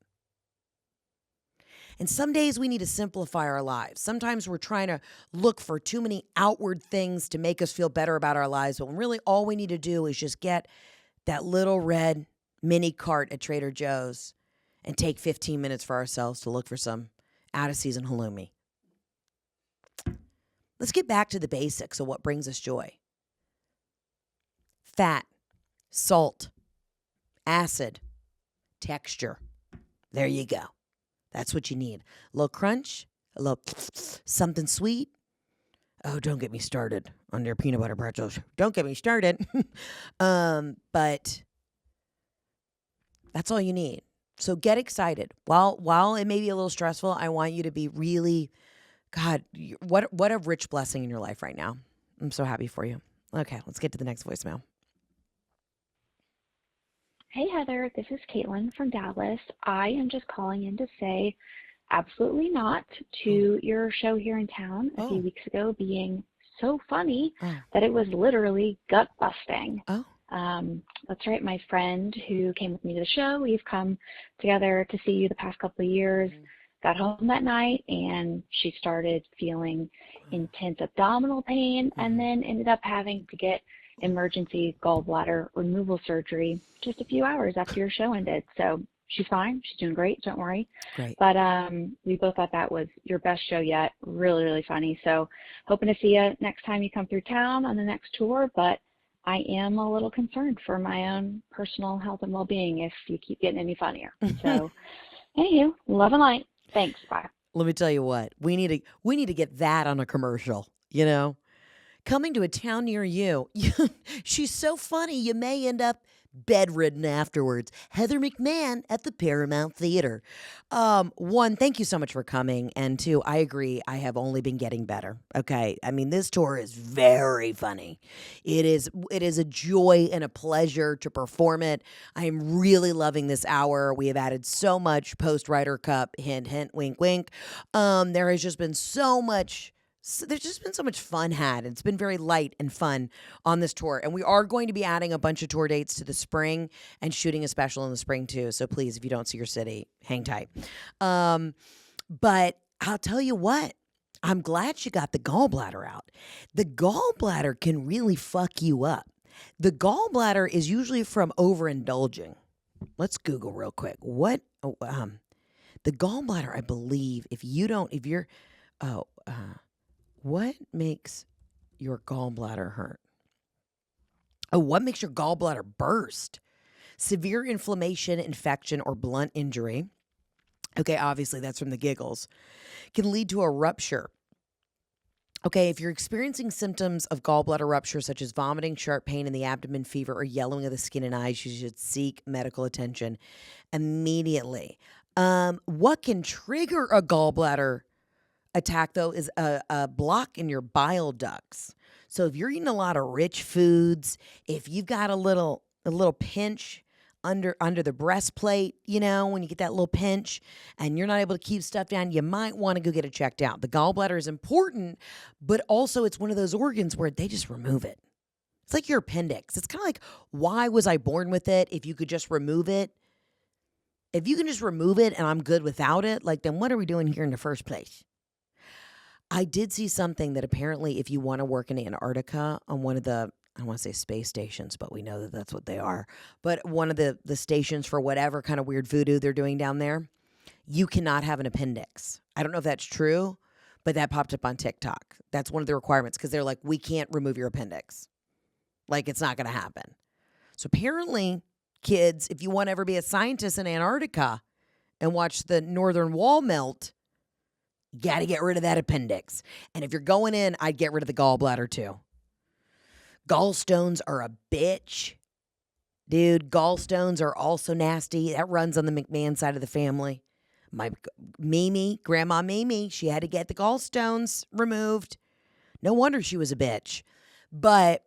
And some days we need to simplify our lives. Sometimes we're trying to look for too many outward things to make us feel better about our lives. But really all we need to do is just get that little red mini cart at Trader Joe's and take 15 minutes for ourselves to look for some out-of-season halloumi. Let's get back to the basics of what brings us joy. Fat, salt, acid, texture. There you go. That's what you need. A little crunch, a little something sweet. Oh, don't get me started on their peanut butter pretzels. Don't get me started. But that's all you need. So get excited. While it may be a little stressful, I want you to be really, God, what a rich blessing in your life right now. I'm so happy for you. Okay, let's get to the next voicemail. Hey, Heather, this is Caitlin from Dallas. I am just calling in to say absolutely not to your show here in town a few weeks ago being so funny that it was literally gut-busting. That's right. My friend who came with me to the show, we've come together to see you the past couple of years, got home that night, and she started feeling intense abdominal pain and then ended up having to get emergency gallbladder removal surgery just a few hours after your show ended. So she's fine. She's doing great. Don't worry. Great. But we both thought that was your best show yet. Really, really funny. So hoping to see you next time you come through town on the next tour. But I am a little concerned for my own personal health and well-being if you keep getting any funnier. So anywho, love and light. Thanks. Bye. Let me tell you what. We need to get that on a commercial, you know? Coming to a town near you. She's so funny, you may end up bedridden afterwards. Heather McMahan at the Paramount Theater. One, thank you so much for coming. And two, I agree. I have only been getting better. Okay. I mean, this tour is very funny. It is a joy and a pleasure to perform it. I am really loving this hour. We have added so much post Ryder Cup, hint, hint, wink, wink. There has just been so much. So there's just been so much fun had. It's been very light and fun on this tour. And we are going to be adding a bunch of tour dates to the spring and shooting a special in the spring too. So please, if you don't see your city, hang tight. But I'll tell you what, I'm glad she got the gallbladder out. The gallbladder can really fuck you up. The gallbladder is usually from overindulging. Let's Google real quick. The gallbladder, I believe, what makes your gallbladder hurt? Oh, what makes your gallbladder burst? Severe inflammation, infection, or blunt injury. Okay, obviously that's from the giggles. Can lead to a rupture. Okay, if you're experiencing symptoms of gallbladder rupture, such as vomiting, sharp pain in the abdomen, fever, or yellowing of the skin and eyes, you should seek medical attention immediately. What can trigger a gallbladder attack, though, is a block in your bile ducts. So if you're eating a lot of rich foods, if you've got a little pinch under the breastplate, you know, when you get that little pinch and you're not able to keep stuff down, you might want to go get it checked out. The gallbladder is important, but also it's one of those organs where they just remove it. It's like your appendix. It's kind of like, why was I born with it if you could just remove it? If you can just remove it and I'm good without it, like, then what are we doing here in the first place? I did see something that apparently if you want to work in Antarctica on one of the, I don't want to say space stations, but we know that that's what they are, but one of the stations for whatever kind of weird voodoo they're doing down there, you cannot have an appendix. I don't know if that's true, but that popped up on TikTok. That's one of the requirements because they're like, we can't remove your appendix. Like, it's not going to happen. So apparently, kids, if you want to ever be a scientist in Antarctica and watch the northern wall melt, you got to get rid of that appendix. And if you're going in, I'd get rid of the gallbladder too. Gallstones are a bitch. Dude, gallstones are also nasty. That runs on the McMahon side of the family. My Grandma Mimi, she had to get the gallstones removed. No wonder she was a bitch. But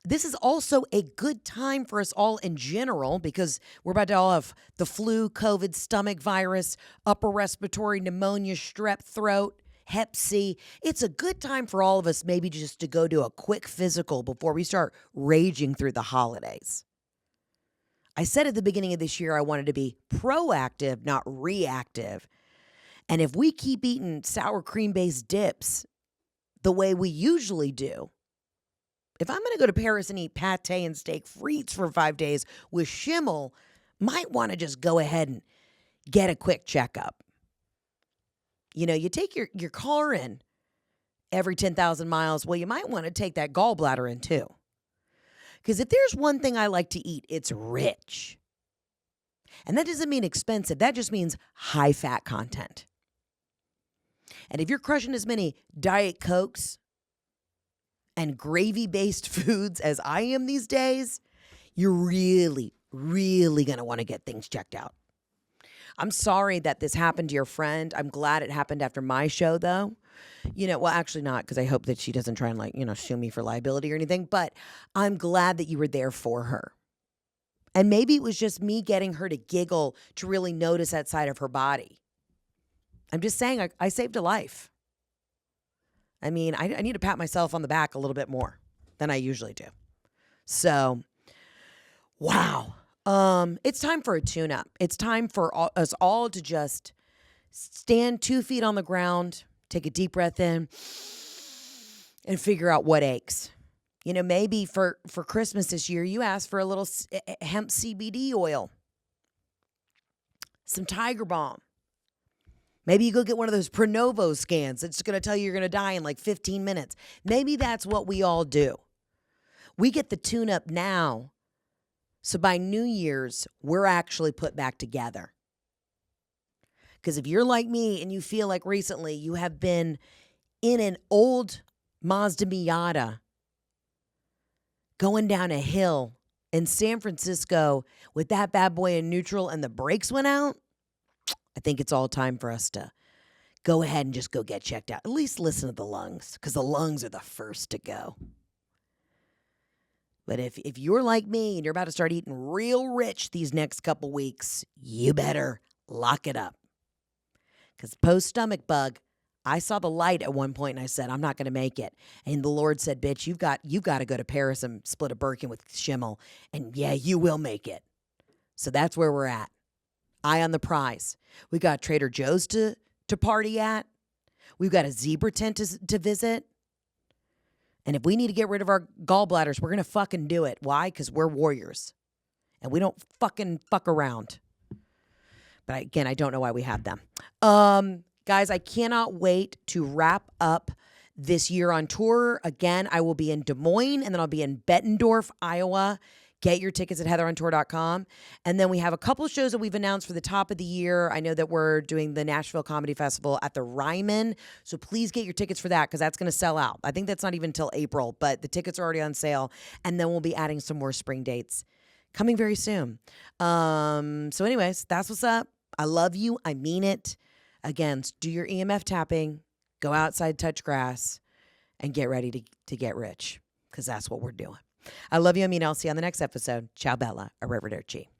this is also a good time for us all in general because we're about to all have the flu, COVID, stomach virus, upper respiratory pneumonia, strep throat, hep C. It's a good time for all of us maybe just to go do a quick physical before we start raging through the holidays. I said at the beginning of this year I wanted to be proactive, not reactive. And if we keep eating sour cream-based dips the way we usually do, if I'm going to go to Paris and eat pate and steak frites for 5 days with Schimmel, might want to just go ahead and get a quick checkup. You know, you take your car in every 10,000 miles. Well, you might want to take that gallbladder in too. Because if there's one thing I like to eat, it's rich. And that doesn't mean expensive. That just means high fat content. And if you're crushing as many Diet Cokes and gravy-based foods as I am these days, you're really, really going to want to get things checked out. I'm sorry that this happened to your friend. I'm glad it happened after my show, though. You know, well, actually not, because I hope that she doesn't try and, sue me for liability or anything. But I'm glad that you were there for her. And maybe it was just me getting her to giggle to really notice that side of her body. I'm just saying I saved a life. I mean, I need to pat myself on the back a little bit more than I usually do. So, wow. It's time for a tune-up. It's time for us all to just stand 2 feet on the ground, take a deep breath in, and figure out what aches. You know, maybe for Christmas this year, you asked for a little hemp CBD oil. some Tiger Balm. Maybe you go get one of those Pronovo scans. It's going to tell you you're going to die in like 15 minutes. Maybe that's what we all do. We get the tune-up now, so by New Year's, we're actually put back together. Because if you're like me and you feel like recently you have been in an old Mazda Miata going down a hill in San Francisco with that bad boy in neutral and the brakes went out, I think it's all time for us to go ahead and just go get checked out. At least listen to the lungs, because the lungs are the first to go. But if you're like me and you're about to start eating real rich these next couple weeks, you better lock it up. Because post-stomach bug, I saw the light at one point and I said, I'm not going to make it. And the Lord said, bitch, you've got to go to Paris and split a Birkin with Schimmel. And yeah, you will make it. So that's where we're at. Eye on the prize. We got Trader Joe's to party at. We've got a zebra tent to visit. And if we need to get rid of our gallbladders, we're going to fucking do it. Why? Because we're warriors. And we don't fucking fuck around. But again, I don't know why we have them. Guys, I cannot wait to wrap up this year on tour. Again, I will be in Des Moines, and then I'll be in Bettendorf, Iowa. Get your tickets at heatherontour.com. And then we have a couple of shows that we've announced for the top of the year. I know that we're doing the Nashville Comedy Festival at the Ryman. So please get your tickets for that, because that's going to sell out. I think that's not even until April, but the tickets are already on sale. And then we'll be adding some more spring dates coming very soon. So anyways, that's what's up. I love you. I mean it. Again, do your EMF tapping, go outside, touch grass, and get ready to get rich, because that's what we're doing. I love you. I mean, I'll see you on the next episode. Ciao, Bella. Arrivederci.